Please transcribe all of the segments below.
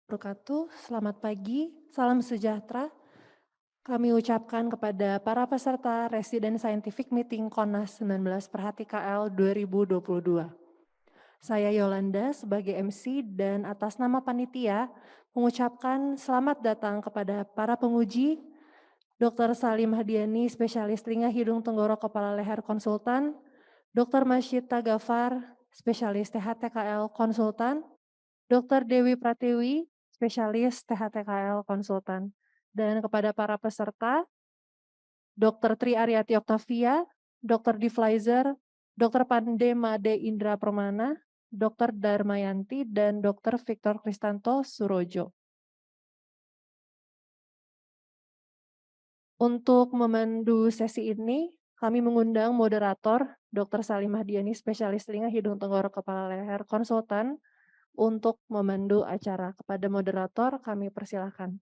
Wabarakatuh. Selamat pagi, salam sejahtera. Kami ucapkan kepada para peserta Resident Scientific Meeting KONAS 19 Perhati KL 2022. Saya Yolanda sebagai MC dan atas nama panitia mengucapkan selamat datang kepada para penguji, Dr. Salim Hadiani, spesialis telinga hidung tenggorok kepala leher konsultan, Dr. Masyita Gafar, spesialis THTKL konsultan, Dr. Dewi Pratiwi, spesialis THTKL konsultan. Dan kepada para peserta, Dr. Tri Aryati Oktavia, Dr. Divlizer, Dr. Pande Made Indra Permana, Dr. Darmayanti, dan Dr. Victor Kristanto Surojo. Untuk memandu sesi ini, kami mengundang moderator Dr. Salim Hadiani, spesialis telinga hidung tenggorok kepala leher konsultan, untuk memandu acara. Kepada moderator kami persilahkan.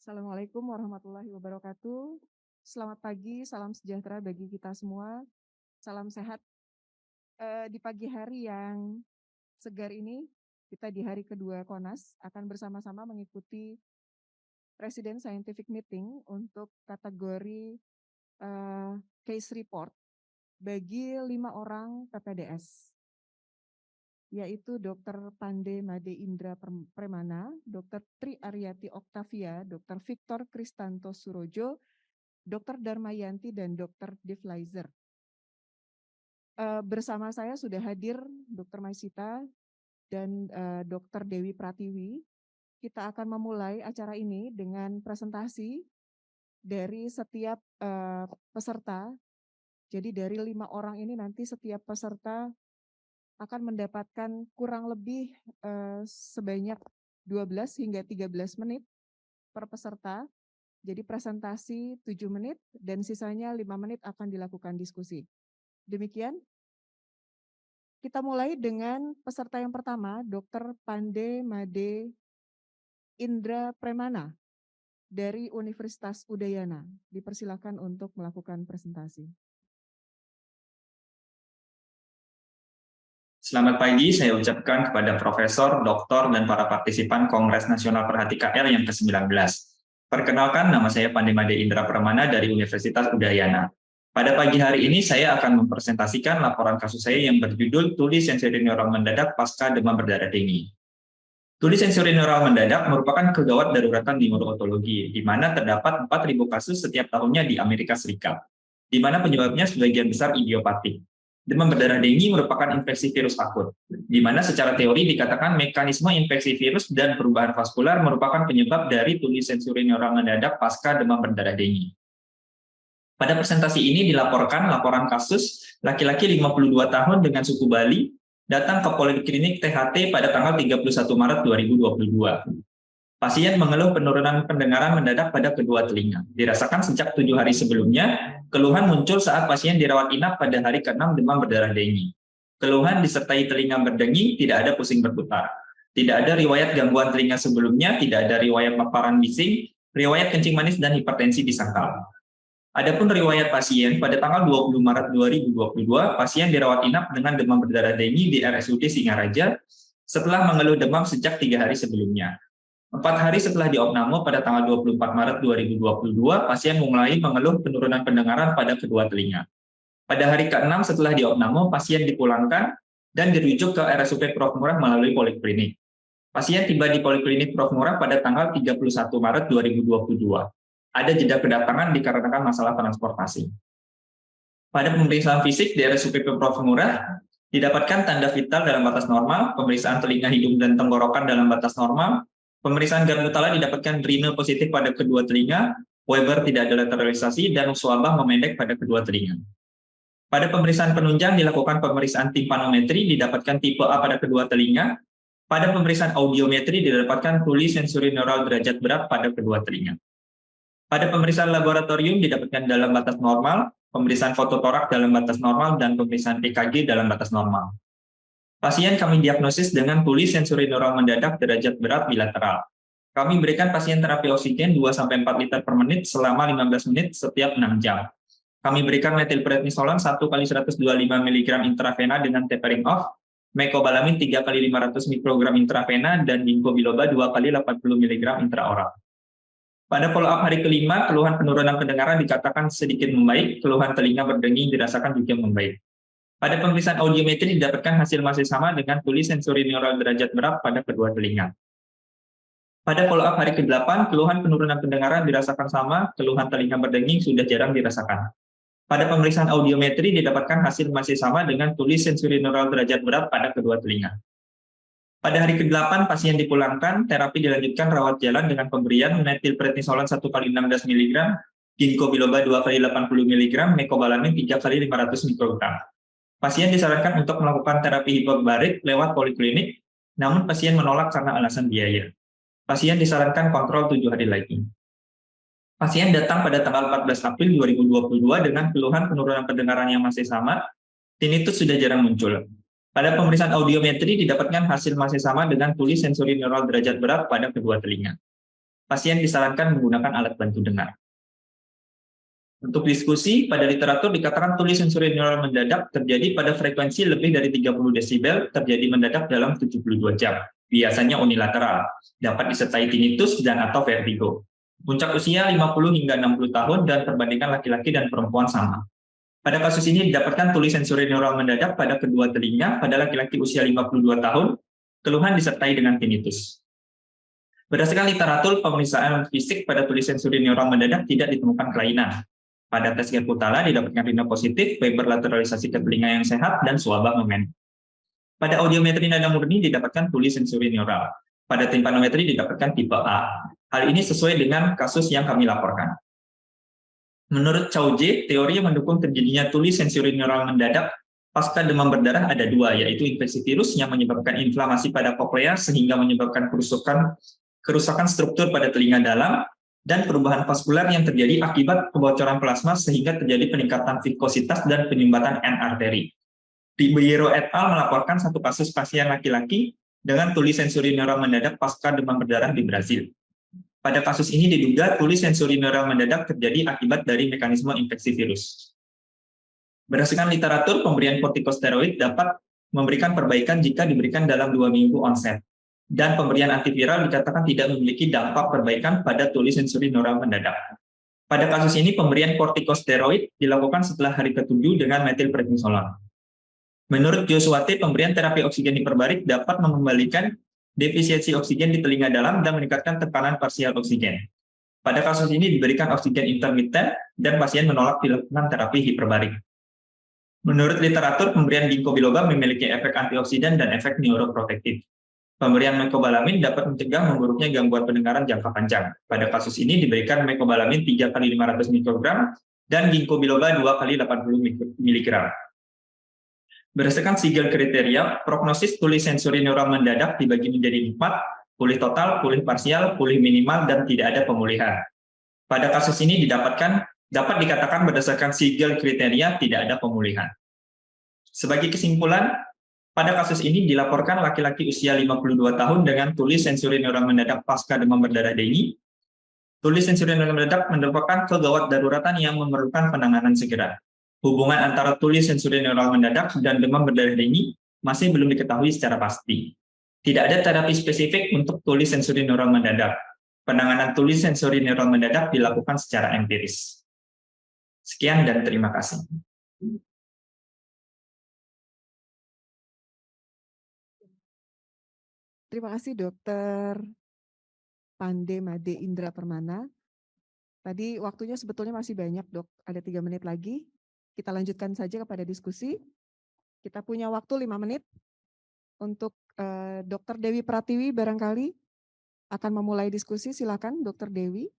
Assalamualaikum warahmatullahi wabarakatuh. Selamat pagi, salam sejahtera bagi kita semua. Salam sehat. Di pagi hari yang segar ini, kita di hari kedua KONAS akan bersama-sama mengikuti Resident Scientific Meeting untuk kategori case report bagi 5 orang PPDS, yaitu Dr. Pande Made Indra Permana, Dr. Tri Aryati Oktavia, Dr. Victor Kristanto Surojo, Dr. Darmayanti, dan Dr. Divlizer. Bersama saya sudah hadir Dr. Maisita dan Dr. Dewi Pratiwi. Kita akan memulai acara ini dengan presentasi dari setiap peserta. Jadi dari 5 orang ini nanti setiap peserta akan mendapatkan kurang lebih sebanyak 12 hingga 13 menit per peserta. Jadi presentasi 7 menit dan sisanya 5 menit akan dilakukan diskusi. Demikian. Kita mulai dengan peserta yang pertama, Dr. Pande Made Indra Premana dari Universitas Udayana. Dipersilakan untuk melakukan presentasi. Selamat pagi, saya ucapkan kepada Profesor, Doktor, dan para partisipan Kongres Nasional Perhati KL yang ke-19. Perkenalkan, nama saya Pandemade Indra Permana dari Universitas Udayana. Pada pagi hari ini, saya akan mempresentasikan laporan kasus saya yang berjudul Tuli Sensori Neural Mendadak Pasca Demam Berdarah Dengue. Tuli sensori neural mendadak merupakan kegawat daruratan di neurotologi, di mana terdapat 4.000 kasus setiap tahunnya di Amerika Serikat, di mana penyebabnya sebagian besar idiopatik. Demam berdarah dengue merupakan infeksi virus akut, di mana secara teori dikatakan mekanisme infeksi virus dan perubahan vaskular merupakan penyebab dari tuli sensori neural mendadak pasca demam berdarah dengue. Pada presentasi ini dilaporkan laporan kasus laki-laki 52 tahun dengan suku Bali datang ke Poliklinik THT pada tanggal 31 Maret 2022. Pasien mengeluh penurunan pendengaran mendadak pada kedua telinga. Dirasakan sejak 7 hari sebelumnya, keluhan muncul saat pasien dirawat inap pada hari ke-6 demam berdarah dengue. Keluhan disertai telinga berdenging, tidak ada pusing berputar. Tidak ada riwayat gangguan telinga sebelumnya, tidak ada riwayat paparan bising, riwayat kencing manis dan hipertensi disangkal. Adapun riwayat pasien, pada tanggal 20 Maret 2022, pasien dirawat inap dengan demam berdarah dengue di RSUD Singaraja setelah mengeluh demam sejak 3 hari sebelumnya. 4 hari setelah diopname pada tanggal 24 Maret 2022, pasien mulai mengeluh penurunan pendengaran pada kedua telinga. Pada hari ke-6 setelah diopname, pasien dipulangkan dan dirujuk ke RSUP Prof. Murah melalui poliklinik. Pasien tiba di poliklinik Prof. Murah pada tanggal 31 Maret 2022. Ada jeda kedatangan dikarenakan masalah transportasi. Pada pemeriksaan fisik di RSUP Prof. Murah, didapatkan tanda vital dalam batas normal, pemeriksaan telinga, hidung, dan tenggorokan dalam batas normal. Pemeriksaan Gard-Mutala didapatkan Drina positif pada kedua telinga, Weber tidak ada lateralisasi, dan Uswabah memendek pada kedua telinga. Pada pemeriksaan penunjang dilakukan pemeriksaan timpanometri, didapatkan tipe A pada kedua telinga. Pada pemeriksaan audiometri didapatkan tuli sensori neural derajat berat pada kedua telinga. Pada pemeriksaan laboratorium didapatkan dalam batas normal, pemeriksaan fototorak dalam batas normal, dan pemeriksaan EKG dalam batas normal. Pasien kami diagnosis dengan tuli sensori neural mendadak derajat berat bilateral. Kami berikan pasien terapi oksigen 2-4 liter per menit selama 15 menit setiap 6 jam. Kami berikan metilprednisolon 1x125 mg intravena dengan tapering off, mecobalamin 3x500 mikrogram intravena, dan ginkgo biloba 2x80 mg intraoral. Pada follow-up hari kelima, keluhan penurunan pendengaran dikatakan sedikit membaik, keluhan telinga berdenging dirasakan juga membaik. Pada pemeriksaan audiometri didapatkan hasil masih sama dengan tuli sensori neural derajat berat pada kedua telinga. Pada follow-up hari ke-8, keluhan penurunan pendengaran dirasakan sama, keluhan telinga berdenging sudah jarang dirasakan. Pada pemeriksaan audiometri didapatkan hasil masih sama dengan tuli sensori neural derajat berat pada kedua telinga. Pada hari ke-8, pasien dipulangkan, terapi dilanjutkan rawat jalan dengan pemberian metilprednisolon 1x16 mg, ginkgo biloba 2x80 mg, mecobalamin 3x500 mikrogram. Pasien disarankan untuk melakukan terapi hiperbarik lewat poliklinik, namun pasien menolak karena alasan biaya. Pasien disarankan kontrol 7 hari lagi. Pasien datang pada tanggal 14 April 2022 dengan keluhan penurunan pendengaran yang masih sama, tinnitus sudah jarang muncul. Pada pemeriksaan audiometri didapatkan hasil masih sama dengan tuli sensori neural derajat berat pada kedua telinga. Pasien disarankan menggunakan alat bantu dengar. Untuk diskusi, pada literatur dikatakan tuli sensori neural mendadak terjadi pada frekuensi lebih dari 30 desibel, terjadi mendadak dalam 72 jam. Biasanya unilateral, dapat disertai tinnitus dan atau vertigo. Puncak usia 50 hingga 60 tahun dan perbandingan laki-laki dan perempuan sama. Pada kasus ini didapatkan tuli sensori neural mendadak pada kedua telinga pada laki-laki usia 52 tahun, keluhan disertai dengan tinnitus. Berdasarkan literatur pemeriksaan fisik pada tuli sensori neural mendadak tidak ditemukan kelainan. Pada tes Gerputala didapatkan rina positif, fiber lateralisasi ke telinga yang sehat, dan suaba momen. Pada audiometri nada murni didapatkan tuli sensori neural. Pada timpanometri didapatkan tipe A. Hal ini sesuai dengan kasus yang kami laporkan. Menurut Chow J, teori yang mendukung terjadinya tuli sensori neural mendadak pasca demam berdarah ada dua, yaitu infeksi virus yang menyebabkan inflamasi pada koklea sehingga menyebabkan kerusakan struktur pada telinga dalam, dan perubahan vaskular yang terjadi akibat kebocoran plasma sehingga terjadi peningkatan viskositas dan penyumbatan N arteri. Ribeiro et al. Melaporkan satu kasus pasien laki-laki dengan tuli sensori neural mendadak pasca demam berdarah di Brasil. Pada kasus ini diduga tuli sensori neural mendadak terjadi akibat dari mekanisme infeksi virus. Berdasarkan literatur, pemberian kortikosteroid dapat memberikan perbaikan jika diberikan dalam 2 minggu onset. Dan pemberian antiviral dikatakan tidak memiliki dampak perbaikan pada tuli sensori neural mendadak. Pada kasus ini, pemberian kortikosteroid dilakukan setelah hari ke-7 dengan metilprednisolon. Menurut Joshua T, pemberian terapi oksigen hiperbarik dapat mengembalikan defisiensi oksigen di telinga dalam dan meningkatkan tekanan parsial oksigen. Pada kasus ini diberikan oksigen intermiten dan pasien menolak dilakukan terapi hiperbarik. Menurut literatur, pemberian ginkgo biloba memiliki efek antioksidan dan efek neuroprotektif. Pemberian mecobalamin dapat mencegah memburuknya gangguan pendengaran jangka panjang. Pada kasus ini diberikan mecobalamin 3x500 mikrogram dan ginkgo biloba 2x80 mg. Berdasarkan Siegel kriteria, prognosis tuli sensori neural mendadak dibagi menjadi 4, pulih total, pulih parsial, pulih minimal, dan tidak ada pemulihan. Pada kasus ini dapat dikatakan berdasarkan Siegel kriteria tidak ada pemulihan. Sebagai kesimpulan, pada kasus ini dilaporkan laki-laki usia 52 tahun dengan tuli sensori neural mendadak pasca demam berdarah dengue. Tuli sensori neural mendadak merupakan kegawat daruratan yang memerlukan penanganan segera. Hubungan antara tuli sensori neural mendadak dan demam berdarah dengue masih belum diketahui secara pasti. Tidak ada terapi spesifik untuk tuli sensori neural mendadak. Penanganan tuli sensori neural mendadak dilakukan secara empiris. Sekian dan terima kasih. Terima kasih Dr. Pandemade Indra Permana. Tadi waktunya sebetulnya masih banyak, Dok. Ada 3 menit lagi. Kita lanjutkan saja kepada diskusi. Kita punya waktu 5 menit untuk Dr. Dewi Pratiwi barangkali akan memulai diskusi. Silakan Dr. Dewi.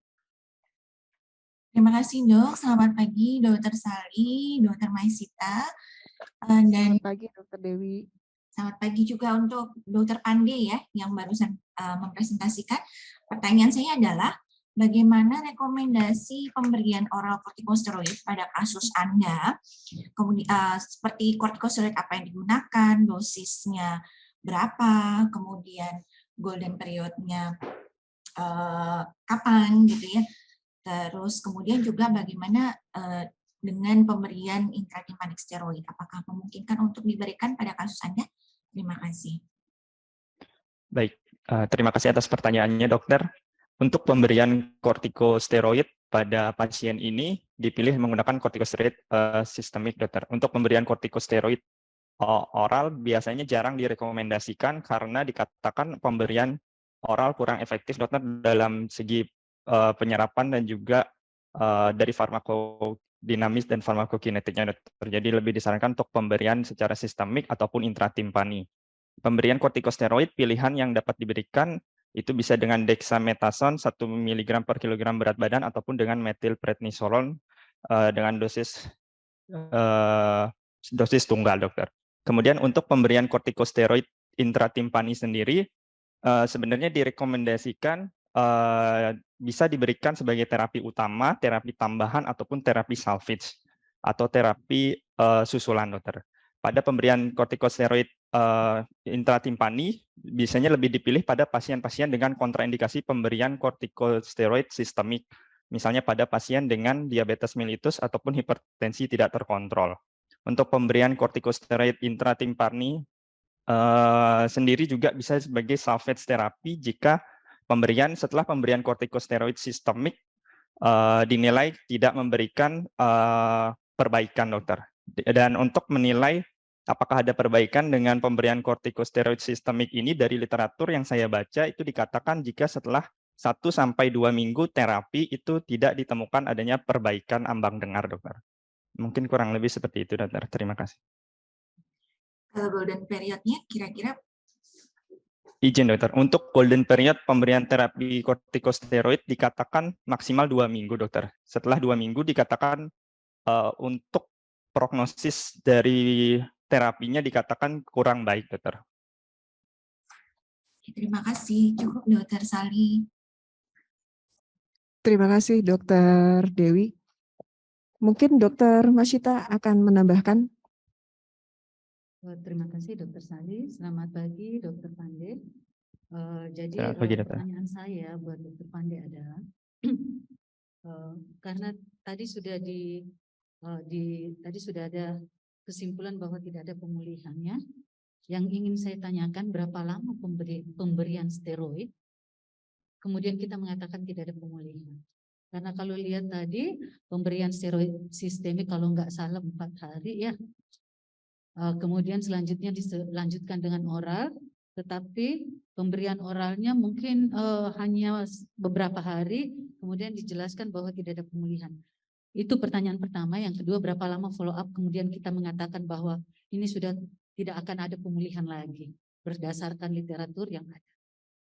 Terima kasih Dok. Selamat pagi Dr. Sali, Dr. Maisita, dan selamat pagi Dr. Dewi. Selamat pagi juga untuk Dr. Pande ya yang barusan mempresentasikan. Pertanyaan saya adalah bagaimana rekomendasi pemberian oral kortikosteroid pada kasus Anda, kemudian seperti kortikosteroid apa yang digunakan, dosisnya berapa, kemudian golden period-nya kapan gitu ya. Terus kemudian juga bagaimana dengan pemberian intratimpanik steroid, apakah memungkinkan untuk diberikan pada kasus Anda? Terima kasih. Baik, terima kasih atas pertanyaannya, dokter. Untuk pemberian kortikosteroid pada pasien ini dipilih menggunakan kortikosteroid sistemik, dokter. Untuk pemberian kortikosteroid oral biasanya jarang direkomendasikan karena dikatakan pemberian oral kurang efektif, dokter, dalam segi penyerapan dan juga dari farmakodinamis dan farmakokinetiknya, dokter. Jadi lebih disarankan untuk pemberian secara sistemik ataupun intratimpani. Pemberian kortikosteroid pilihan yang dapat diberikan itu bisa dengan dexamethasone 1 mg per kilogram berat badan ataupun dengan metilprednisolon dengan dosis tunggal, dokter. Kemudian untuk pemberian kortikosteroid intratimpani sendiri sebenarnya direkomendasikan bisa diberikan sebagai terapi utama, terapi tambahan ataupun terapi salvage atau terapi susulan, dokter. Pada pemberian kortikosteroid intratimpani biasanya lebih dipilih pada pasien-pasien dengan kontraindikasi pemberian kortikosteroid sistemik, misalnya pada pasien dengan diabetes mellitus ataupun hipertensi tidak terkontrol. Untuk pemberian kortikosteroid intratimpani sendiri juga bisa sebagai salvage terapi jika setelah pemberian kortikosteroid sistemik dinilai tidak memberikan perbaikan, dokter. Dan untuk menilai apakah ada perbaikan dengan pemberian kortikosteroid sistemik ini, dari literatur yang saya baca itu dikatakan jika setelah 1-2 minggu terapi itu tidak ditemukan adanya perbaikan ambang dengar, dokter. Mungkin kurang lebih seperti itu, dokter. Terima kasih. Kalau golden period-nya kira-kira? Izin, dokter. Untuk golden period pemberian terapi kortikosteroid dikatakan maksimal 2 minggu, dokter. Setelah 2 minggu dikatakan untuk prognosis dari terapinya dikatakan kurang baik, dokter. Terima kasih. Cukup, Dokter Sali. Terima kasih, Dokter Dewi. Mungkin Dokter Masita akan menambahkan. Terima kasih, Dokter Sali. Selamat pagi, Dokter Pande. Jadi pertanyaan saya buat Dokter Pande adalah karena tadi sudah tadi sudah ada kesimpulan bahwa tidak ada pemulihannya. Yang ingin saya tanyakan, berapa lama pemberian steroid, kemudian kita mengatakan tidak ada pemulihan. Karena kalau lihat tadi pemberian steroid sistemik kalau nggak salah 4 hari ya. Kemudian selanjutnya dilanjutkan dengan oral, tetapi pemberian oralnya mungkin hanya beberapa hari, kemudian dijelaskan bahwa tidak ada pemulihan. Itu pertanyaan pertama. Yang kedua, berapa lama follow up kemudian kita mengatakan bahwa ini sudah tidak akan ada pemulihan lagi berdasarkan literatur yang ada.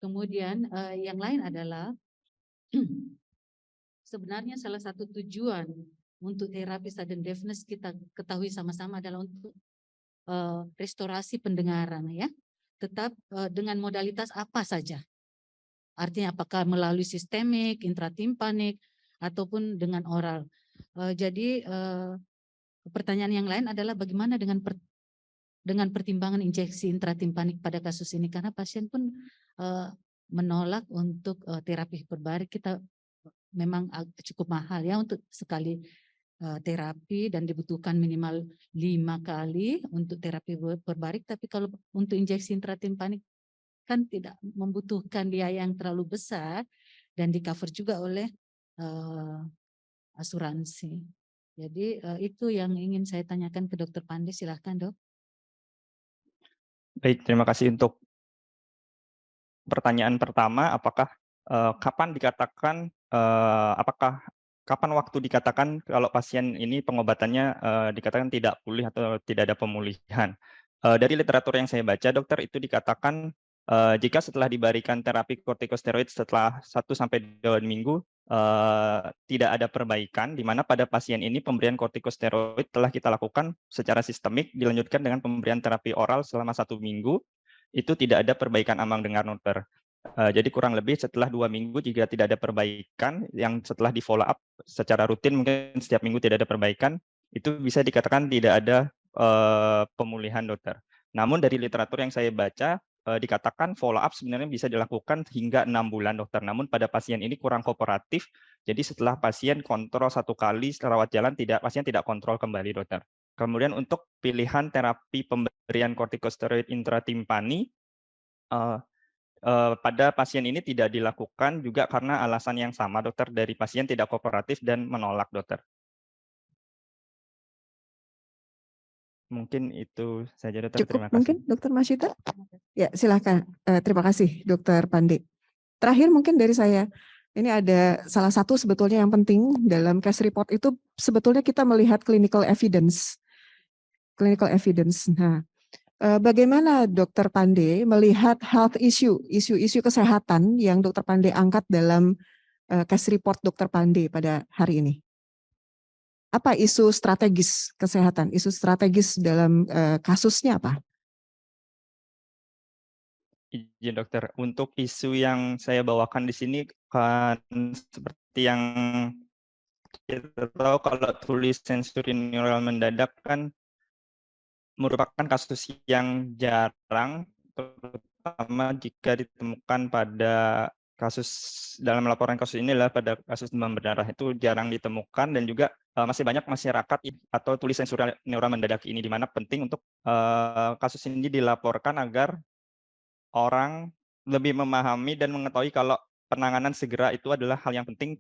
Kemudian yang lain adalah sebenarnya salah satu tujuan untuk terapi sudden deafness kita ketahui sama-sama adalah untuk restorasi pendengaran ya. Tetap dengan modalitas apa saja. Artinya apakah melalui sistemik, intratimpanik ataupun dengan oral. Jadi pertanyaan yang lain adalah bagaimana dengan pertimbangan injeksi intratimpanik pada kasus ini, karena pasien pun menolak untuk terapi hiperbarik. Kita memang cukup mahal ya untuk sekali terapi dan dibutuhkan minimal 5 kali untuk terapi hiperbarik, tapi kalau untuk injeksi intratimpanik kan tidak membutuhkan biaya yang terlalu besar dan di cover juga oleh asuransi. Jadi itu yang ingin saya tanyakan ke Dokter Pande. Silahkan, Dok. Baik, terima kasih untuk pertanyaan pertama. Apakah kapan dikatakan kapan waktu dikatakan kalau pasien ini pengobatannya dikatakan tidak pulih atau tidak ada pemulihan? Dari literatur yang saya baca, dokter, itu dikatakan jika setelah diberikan terapi kortikosteroid setelah 1-2 minggu tidak ada perbaikan, di mana pada pasien ini pemberian kortikosteroid telah kita lakukan secara sistemik, dilanjutkan dengan pemberian terapi oral selama 1 minggu, itu tidak ada perbaikan ambang dengar, dokter. Jadi kurang lebih setelah 2 minggu jika tidak ada perbaikan, yang setelah di follow up secara rutin mungkin setiap minggu tidak ada perbaikan, itu bisa dikatakan tidak ada pemulihan, dokter. Namun dari literatur yang saya baca, dikatakan follow up sebenarnya bisa dilakukan hingga 6 bulan, dokter. Namun pada pasien ini kurang kooperatif, jadi setelah pasien kontrol 1 kali rawat jalan, pasien tidak kontrol kembali, dokter. Kemudian untuk pilihan terapi pemberian kortikosteroid intratimpani, pada pasien ini tidak dilakukan juga karena alasan yang sama, dokter, dari pasien tidak kooperatif dan menolak, dokter. Mungkin itu saja, dokter. Cukup Terima kasih. mungkin, Dokter Masyita? Ya, silakan. Terima kasih, Dokter Pande. Terakhir mungkin dari saya, ini ada salah satu sebetulnya yang penting dalam case report itu sebetulnya kita melihat clinical evidence. Clinical evidence. Nah, bagaimana Dokter Pande melihat health isu-isu kesehatan yang Dokter Pande angkat dalam case report Dokter Pande pada hari ini? Apa isu strategis kesehatan, isu strategis dalam kasusnya apa? Izin, dokter. Untuk isu yang saya bawakan di sini kan seperti yang kita tahu, kalau tulis sensori neural mendadak kan merupakan kasus yang jarang, terutama jika ditemukan pada kasus, dalam laporan kasus ini adalah pada kasus demam berdarah, itu jarang ditemukan, dan juga masih banyak masyarakat atau tulis sensori neural mendadak ini, di mana penting untuk kasus ini dilaporkan agar orang lebih memahami dan mengetahui kalau penanganan segera itu adalah hal yang penting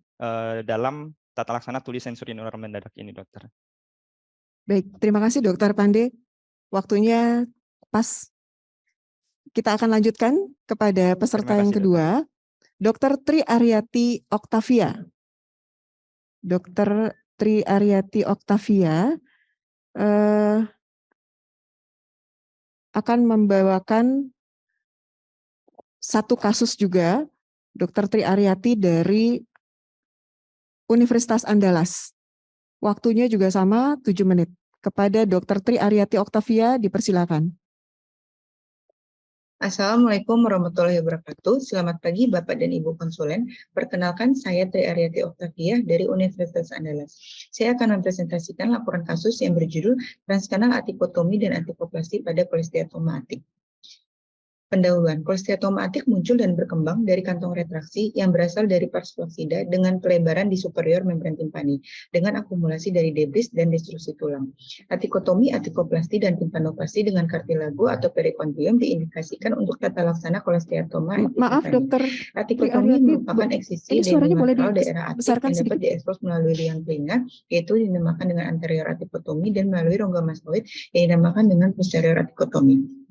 dalam tata laksana tulis sensori neural mendadak ini, dokter. Baik, terima kasih Dokter Pande. Waktunya pas. Kita akan lanjutkan kepada peserta yang kedua, Dr. Tri Aryati Oktavia. Dr. Tri Aryati Oktavia akan membawakan satu kasus juga, Dr. Tri Aryati dari Universitas Andalas. Waktunya juga sama, 7 menit. Kepada Dr. Tri Aryati Oktavia, dipersilakan. Assalamualaikum warahmatullahi wabarakatuh. Selamat pagi Bapak dan Ibu konsulen. Perkenalkan, saya Tri Aryati Oktavia dari Universitas Andalas. Saya akan mempresentasikan laporan kasus yang berjudul transkanal atikotomi dan atikoplasti pada kolesteatoma atik. Pendahuluan, kolesteatoma atik muncul dan berkembang dari kantong retraksi yang berasal dari pars flaccida dengan pelebaran di superior membran timpani dengan akumulasi dari debris dan destruksi tulang. Atikotomi, atikoplasti, dan timpanoplasti dengan kartilago atau perikondrium diindikasikan untuk tata laksana kolesteatoma atik. Maaf, Dokter. Atikotomi merupakan eksisi dendrilateral daerah atik yang dapat diekspos melalui liang telinga, yaitu dinamakan dengan anterior atikotomi, dan melalui rongga mastoid yang dinamakan dengan posterior atikotomi.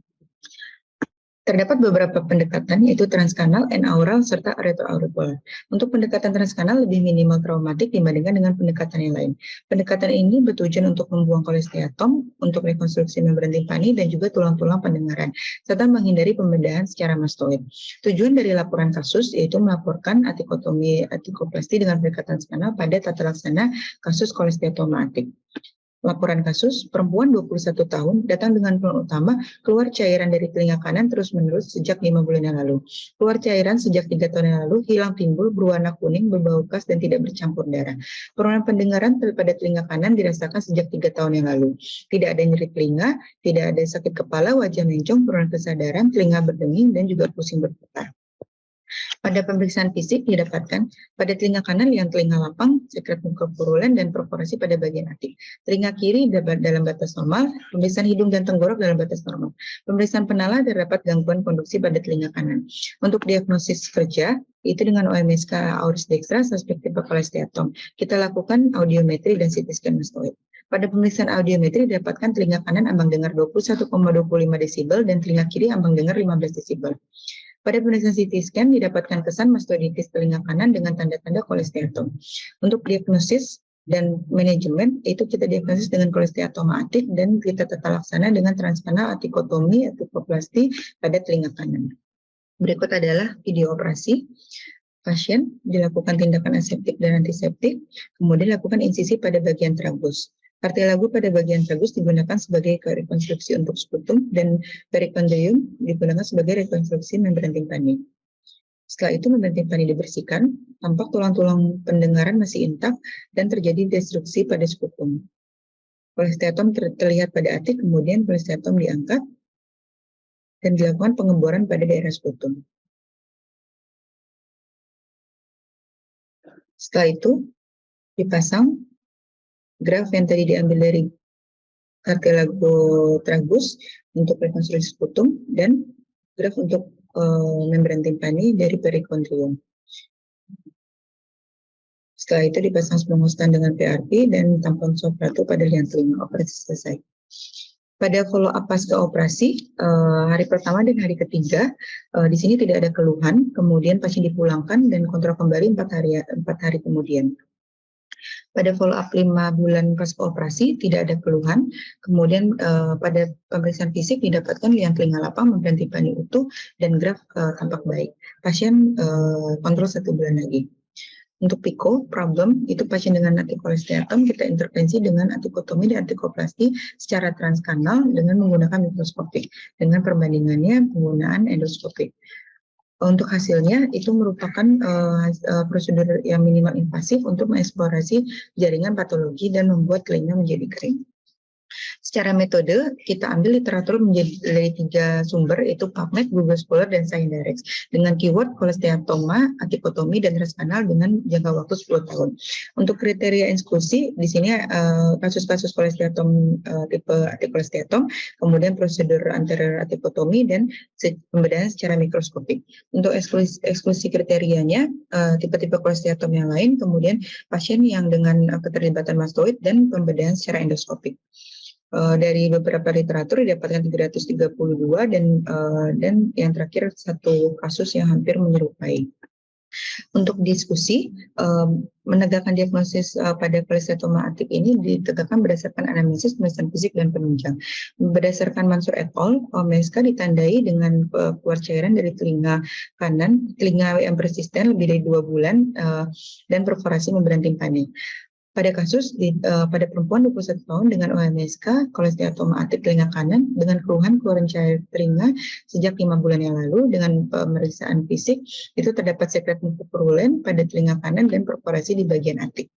Terdapat beberapa pendekatan, yaitu transkanal, enaural, serta retroauricular. Untuk pendekatan transkanal lebih minimal traumatik dibandingkan dengan pendekatan yang lain. Pendekatan ini bertujuan untuk membuang kolesteatom, untuk rekonstruksi membran timpani, dan juga tulang-tulang pendengaran, serta menghindari pembedahan secara mastoid. Tujuan dari laporan kasus yaitu melaporkan atikotomi atikoplasti dengan pendekatan transkanal pada tata laksana kasus kolesteatoma atik. Laporan kasus, perempuan 21 tahun datang dengan keluhan utama keluar cairan dari telinga kanan terus-menerus sejak 5 bulan yang lalu. Keluar cairan sejak 3 tahun yang lalu, hilang timbul, berwarna kuning, berbau khas, dan tidak bercampur darah. Penurunan pendengaran pada telinga kanan dirasakan sejak 3 tahun yang lalu. Tidak ada nyeri telinga, tidak ada sakit kepala, wajah mencong, penurunan kesadaran, telinga berdenging, dan juga pusing berputar. Pada pemeriksaan fisik didapatkan pada telinga kanan yang telinga lapang, sekret muka purulen, dan perforasi pada bagian atik. Telinga kiri dalam batas normal, pemeriksaan hidung dan tenggorok dalam batas normal. Pemeriksaan penala terdapat gangguan konduksi pada telinga kanan. Untuk diagnosis kerja, itu dengan OMSK auris dextra suspektif kolesteatom. Kita lakukan audiometri dan CT scan mastoid. Pada pemeriksaan audiometri didapatkan telinga kanan ambang dengar 21,25 desibel dan telinga kiri ambang dengar 15 desibel. Pada pemeriksaan CT scan didapatkan kesan mastoiditis telinga kanan dengan tanda-tanda kolesteatom. Untuk diagnosis dan manajemen, itu kita diagnosis dengan kolesteatoma atik dan kita tata laksana dengan transkanal atikotomi atikoplasti pada telinga kanan. Berikut adalah video operasi. Pasien dilakukan tindakan aseptik dan antiseptik, kemudian lakukan insisi pada bagian tragus. Kartilago pada bagian tragus digunakan sebagai rekonstruksi untuk sputum dan perikondrium digunakan sebagai rekonstruksi membran timpani. Setelah itu membrana timpani dibersihkan, tampak tulang-tulang pendengaran masih intak dan terjadi destruksi pada sputum. Kolesteatom terlihat pada atik, kemudian kolesteatom diangkat dan dilakukan pengeboran pada daerah sputum. Setelah itu dipasang graf yang tadi diambil dari cartilagotragus untuk rekonstruksi sputum dan graf untuk membran timpani dari perikondrium. Setelah itu dipasang sphingostan dengan PRP dan tampon soprato pada liang telinga. Operasi selesai. Pada follow up pasca operasi, hari pertama dan hari ketiga, di sini tidak ada keluhan, kemudian pasien dipulangkan dan kontrol kembali 4 hari kemudian. Pada follow up 5 bulan pasca operasi, tidak ada keluhan, kemudian pada pemeriksaan fisik didapatkan liang telinga lapang, membran timpani utuh, dan graf tampak baik. Pasien kontrol 1 bulan lagi. Untuk PICO, problem, itu pasien dengan antikolesteatom, kita intervensi dengan antikotomi dan antikoplasti secara transkanal dengan menggunakan mikroskopik, dengan perbandingannya penggunaan endoskopik. Untuk hasilnya, itu merupakan prosedur yang minimal invasif untuk mengeksplorasi jaringan patologi dan membuat telinga menjadi kering. Secara metode, kita ambil literatur dari 3 sumber, yaitu PubMed, Google Scholar, dan Sciendirect, dengan keyword kolesteatoma, antikotomi, dan transkanal dengan jangka waktu 10 tahun. Untuk kriteria eksklusi, di sini kasus-kasus kolesteatom tipe antikolesteatom, kemudian prosedur anterior antikotomi, dan pembedahan secara mikroskopik. Untuk eksklusi kriterianya, tipe-tipe kolesteatom yang lain, kemudian pasien yang dengan keterlibatan mastoid, dan pembedahan secara endoskopik. Dari beberapa literatur didapatkan 332 dan yang terakhir 1 kasus yang hampir menyerupai. Untuk diskusi, menegakkan diagnosis pada kolesteatoma atik ini ditegakkan berdasarkan anamnesis, pemeriksaan fisik, dan penunjang. Berdasarkan Mansur et al., OMSK ditandai dengan keluar cairan dari telinga kanan, telinga yang persisten lebih dari 2 bulan, dan perforasi membran timpani. Pada kasus pada perempuan 21 tahun dengan OMSK kolesteatoma atik telinga kanan dengan keluhan keluaran cair telinga sejak 5 bulan yang lalu, dengan pemeriksaan fisik itu terdapat sekret mukopurulen pada telinga kanan dan perforasi di bagian atik.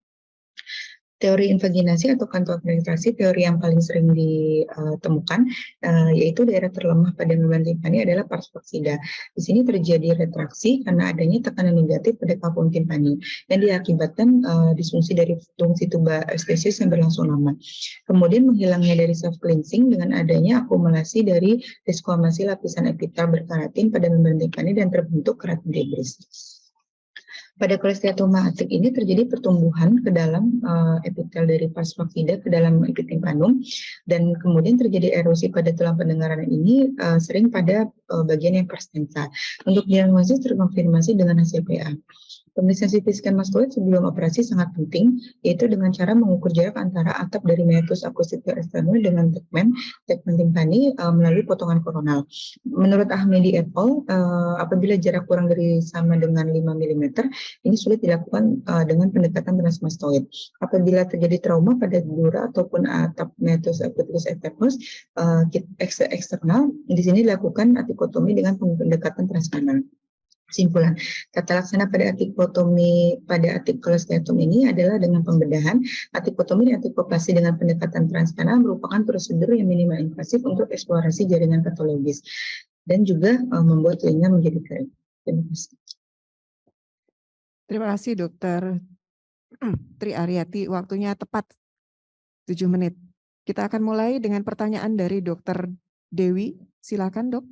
Teori invaginasi atau kantor penetrasi, teori yang paling sering ditemukan, yaitu daerah terlemah pada membran timpani adalah pars oxida. Di sini terjadi retraksi karena adanya tekanan negatif pada kalkun timpani yang diakibatkan disfungsi dari fungsi tuba stesius yang berlangsung lama. Kemudian menghilangnya dari self cleansing dengan adanya akumulasi dari desquamasi lapisan epitel berkeratin pada membran timpani dan terbentuk keratin debris. Pada kolesteatoma atik ini terjadi pertumbuhan ke dalam epitel dari pars oxida ke dalam epitimpanum, dan kemudian terjadi erosi pada tulang pendengaran ini sering pada bagian yang perstensa. Untuk diagnosis terkonfirmasi dengan hasil PA. Pemeriksaan CT scan mastoid sebelum operasi sangat penting, yaitu dengan cara mengukur jarak antara atap dari meatus acoustica externus dengan tegmen timpani melalui potongan koronal. Menurut Ahmedi et al., apabila jarak kurang dari sama dengan 5 mm, ini sulit dilakukan dengan pendekatan transmastoid. Apabila terjadi trauma pada dura ataupun atap meatus acoustica externus eksternal, di sini dilakukan antikotomi dengan pendekatan transkanal. Kesimpulan, tata laksana pada antikotomi pada atik kolesteatom ini adalah dengan pembedahan. Antikotomi dan antikoplasti dengan pendekatan transkanal merupakan prosedur yang minimal invasif untuk eksplorasi jaringan patologis dan juga membuat telinga menjadi kering. Terima kasih. Terima kasih Dr. Tri Aryati, waktunya tepat 7 menit. Kita akan mulai dengan pertanyaan dari Dr. Dewi. Silakan, Dok.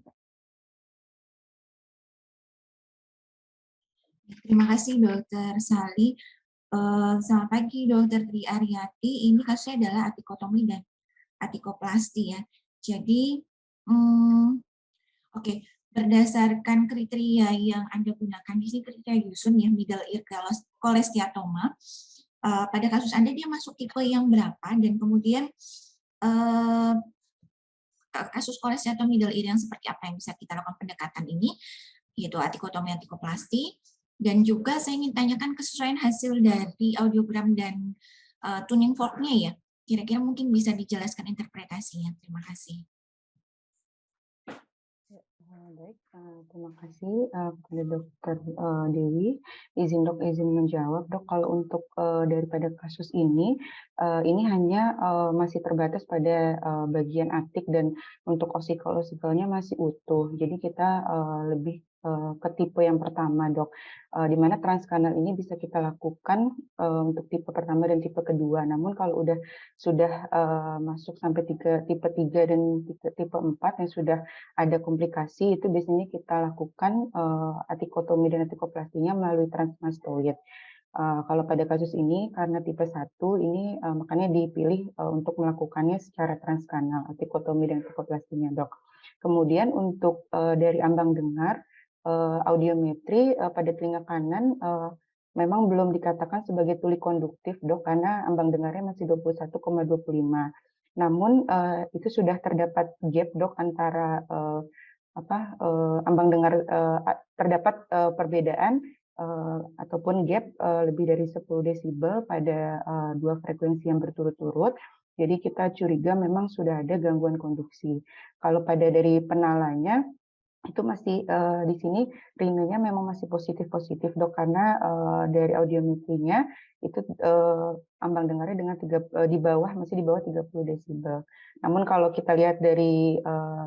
Terima kasih Dr. Sali. Selamat pagi Dr. Tri Aryati. Ini kasusnya adalah atikotomi dan atikoplasti ya. Jadi, oke, berdasarkan kriteria yang Anda gunakan di sini kriteria Yusun ya, middle ear kolesteatoma. Pada kasus Anda dia masuk tipe yang berapa, dan kemudian kasus kolesteatom middle ear yang seperti apa yang bisa kita lakukan pendekatan ini, yaitu atikotomi antikoplasti. Dan juga saya ingin tanyakan kesesuaian hasil dari audiogram dan tuning forknya ya. Kira-kira mungkin bisa dijelaskan interpretasinya. Terima kasih. Baik, terima kasih kepada Dokter Dewi. Izin menjawab dok. Kalau untuk daripada kasus ini hanya masih terbatas pada bagian atik dan untuk osikel-osikelnya masih utuh. Jadi kita lebih ke tipe yang pertama dok, di mana transkanal ini bisa kita lakukan untuk tipe pertama dan tipe kedua. Namun kalau sudah masuk sampai tipe 3 dan tipe 4 yang sudah ada komplikasi, itu biasanya kita lakukan atikotomi dan atikoplastinya melalui transmastoid. Kalau pada kasus ini karena tipe 1 ini makanya dipilih untuk melakukannya secara transkanal, atikotomi dan atikoplastinya dok. Kemudian untuk dari ambang dengar, audiometri pada telinga kanan memang belum dikatakan sebagai tuli konduktif dok, karena ambang dengarnya masih 21,25. Namun itu sudah terdapat gap dok antara ambang dengar, terdapat perbedaan ataupun gap lebih dari 10 desibel pada dua frekuensi yang berturut-turut. Jadi kita curiga memang sudah ada gangguan konduksi. Kalau pada dari penalanya itu masih di sini ringnya memang masih positif dok, karena dari audiometrinya itu ambang dengarnya dengan di bawah 30 desibel. Namun kalau kita lihat dari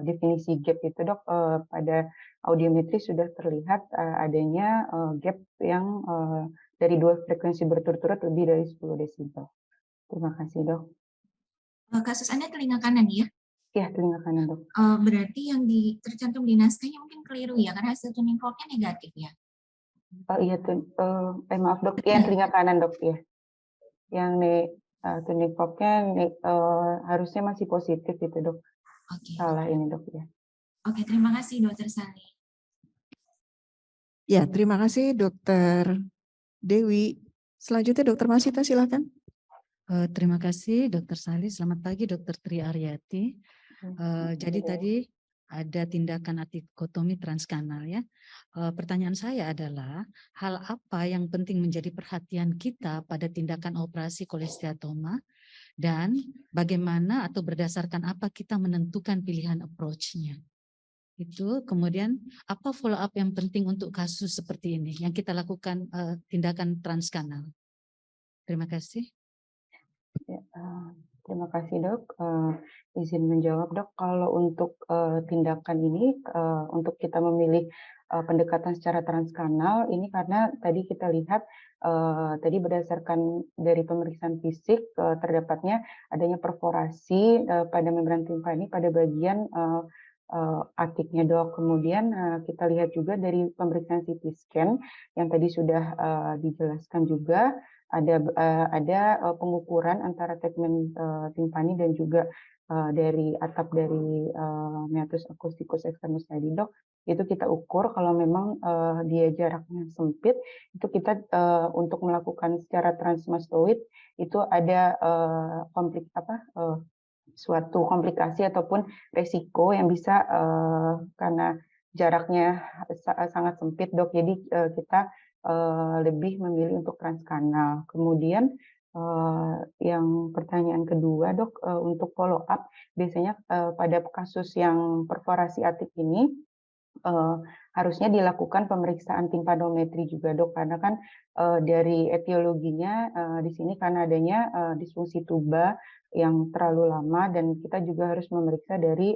definisi gap itu dok, pada audiometri sudah terlihat adanya gap yang dari dua frekuensi berturut-turut lebih dari 10 desibel. Terima kasih dok. Kasus Anda telinga kanan ya? Ya, telinga kanan dok. Berarti yang tercantum di naskahnya mungkin keliru ya, karena hasil tuning forknya negatif ya? Iya, maaf dok, yang telinga kanan dok ya. Yang tuning forknya harusnya masih positif itu dok. Oke. Salah ini dok ya. Oke, terima kasih Dokter Sali. Ya, terima kasih Dokter Dewi. Selanjutnya Dokter Masita silakan. Terima kasih Dokter Sali. Selamat pagi Dokter Tri Aryati. Jadi tadi ada tindakan atikotomi transkanal ya. Pertanyaan saya adalah hal apa yang penting menjadi perhatian kita pada tindakan operasi kolesteatoma dan bagaimana atau berdasarkan apa kita menentukan pilihan approach-nya. Itu kemudian apa follow up yang penting untuk kasus seperti ini yang kita lakukan tindakan transkanal. Terima kasih. Ya, terima kasih dok. Izin menjawab dok. Kalau untuk tindakan ini untuk kita memilih pendekatan secara transkanal ini karena tadi kita lihat tadi berdasarkan dari pemeriksaan fisik terdapatnya adanya perforasi pada membran timpani pada bagian atiknya dok. Kemudian kita lihat juga dari pemeriksaan CT scan yang tadi sudah dijelaskan juga ada pengukuran antara tegmen timpani dan juga dari atap dari meatus acusticus externus tadi dok. Itu kita ukur kalau memang dia jaraknya sempit, itu kita untuk melakukan secara transmastoid itu ada suatu komplikasi ataupun resiko yang bisa karena jaraknya sangat sempit dok. Jadi kita lebih memilih untuk transkanal. Kemudian yang pertanyaan kedua dok, untuk follow up biasanya pada kasus yang perforasi atik ini harusnya dilakukan pemeriksaan timpanometri juga dok, karena kan dari etiologinya di sini karena adanya disfungsi tuba yang terlalu lama dan kita juga harus memeriksa dari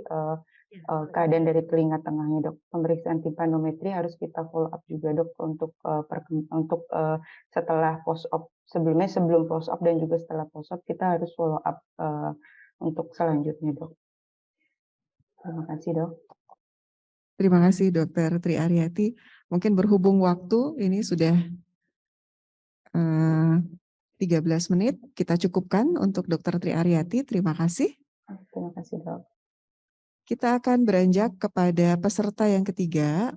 keadaan dari telinga tengahnya dok. Pemeriksaan timpanometri harus kita follow up juga dok untuk setelah post op, sebelum post op dan juga setelah post op kita harus follow up untuk selanjutnya dok. Terima kasih dok. Terima kasih Dokter Tri Aryati. Mungkin berhubung waktu ini sudah 13 menit, kita cukupkan untuk Dokter Tri Aryati. Terima kasih. Terima kasih dok. Kita akan beranjak kepada peserta yang ketiga.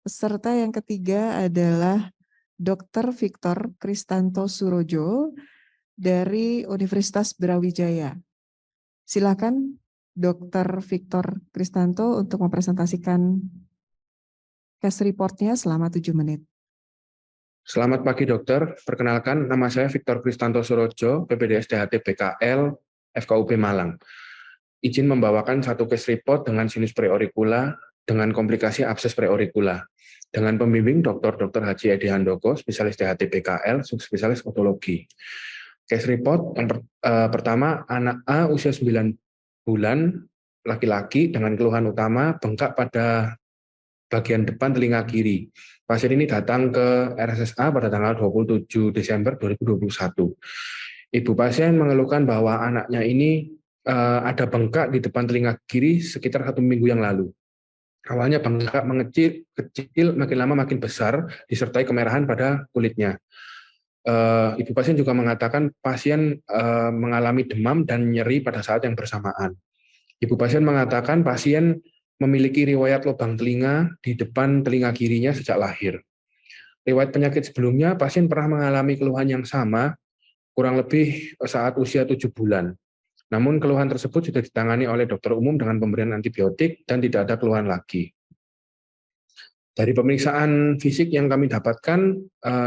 Peserta yang ketiga adalah Dr. Victor Kristanto Surojo dari Universitas Brawijaya. Silakan Dr. Victor Kristanto untuk mempresentasikan case report-nya selama 7 menit. Selamat pagi dokter, perkenalkan nama saya Victor Kristanto Surojo, PPDS DHT BKL, FKUP Malang. Izin membawakan satu case report dengan sinus preauricula dengan komplikasi abses preauricula. Dengan pembimbing Dr. Haji Edi Handoko, spesialis DHT PKL, subspesialis otologi. Case report yang pertama, anak A usia 9 bulan, laki-laki dengan keluhan utama bengkak pada bagian depan telinga kiri. Pasien ini datang ke RSSA pada tanggal 27 Desember 2021. Ibu pasien mengeluhkan bahwa anaknya ini ada bengkak di depan telinga kiri sekitar 1 minggu yang lalu. Awalnya bengkak kecil, makin lama makin besar, disertai kemerahan pada kulitnya. Ibu pasien juga mengatakan pasien mengalami demam dan nyeri pada saat yang bersamaan. Ibu pasien mengatakan pasien memiliki riwayat lubang telinga di depan telinga kirinya sejak lahir. Riwayat penyakit sebelumnya, pasien pernah mengalami keluhan yang sama, kurang lebih saat usia 7 bulan. Namun keluhan tersebut sudah ditangani oleh dokter umum dengan pemberian antibiotik dan tidak ada keluhan lagi. Dari pemeriksaan fisik yang kami dapatkan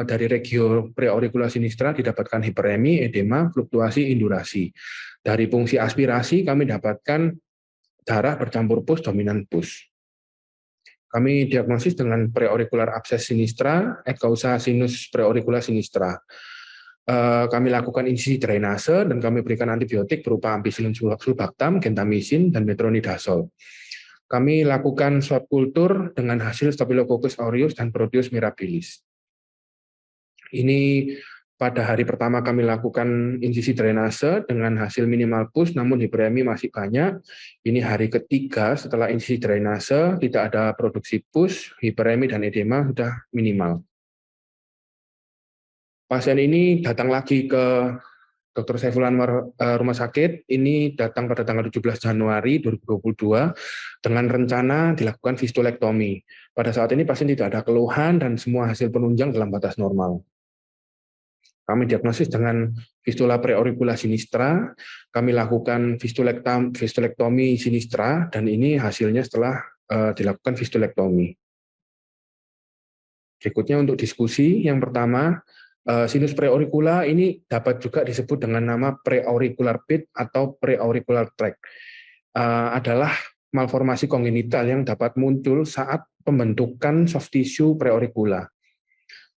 dari regio preauricula sinistra didapatkan hiperemi, edema, fluktuasi, indurasi. Dari fungsi aspirasi kami dapatkan darah bercampur pus dominan pus. Kami diagnosis dengan preauricular abscess sinistra, et causa sinus preauricula sinistra. Kami lakukan insisi drainase dan kami berikan antibiotik berupa ampicillin sulbactam, gentamicin, dan metronidazole. Kami lakukan swab kultur dengan hasil Staphylococcus aureus dan Proteus mirabilis. Ini pada hari pertama kami lakukan insisi drainase dengan hasil minimal pus, namun hiperemi masih banyak. Ini hari ketiga setelah insisi drainase, tidak ada produksi pus, hiperemi dan edema sudah minimal. Pasien ini datang lagi ke Dr. Saiful Anwar Rumah Sakit, ini datang pada tanggal 17 Januari 2022 dengan rencana dilakukan fistulektomi. Pada saat ini pasien tidak ada keluhan dan semua hasil penunjang dalam batas normal. Kami diagnosis dengan fistula preauricula sinistra, kami lakukan fistulektomi sinistra, dan ini hasilnya setelah dilakukan fistulektomi. Berikutnya untuk diskusi, yang pertama, sinus preauricula ini dapat juga disebut dengan nama preauricular pit atau preauricular tract. Adalah malformasi kongenital yang dapat muncul saat pembentukan soft tissue preauricula.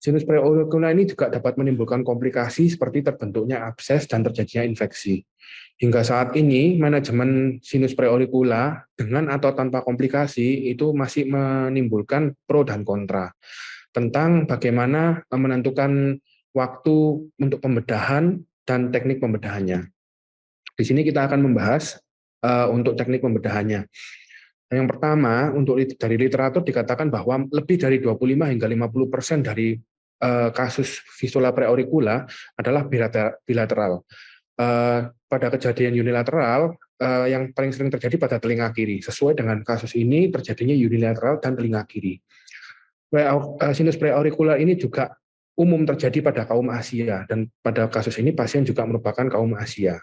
Sinus preauricula ini juga dapat menimbulkan komplikasi seperti terbentuknya abses dan terjadinya infeksi. Hingga saat ini, manajemen sinus preauricula dengan atau tanpa komplikasi itu masih menimbulkan pro dan kontra tentang bagaimana menentukan waktu untuk pembedahan dan teknik pembedahannya. Di sini kita akan membahas untuk teknik pembedahannya. Yang pertama, dari literatur dikatakan bahwa lebih dari 25 hingga 50% dari kasus fistula preauricula adalah bilateral. Pada kejadian unilateral, yang paling sering terjadi pada telinga kiri. Sesuai dengan kasus ini, terjadinya unilateral dan telinga kiri. Sinus preauricula ini juga umum terjadi pada kaum Asia, dan pada kasus ini pasien juga merupakan kaum Asia.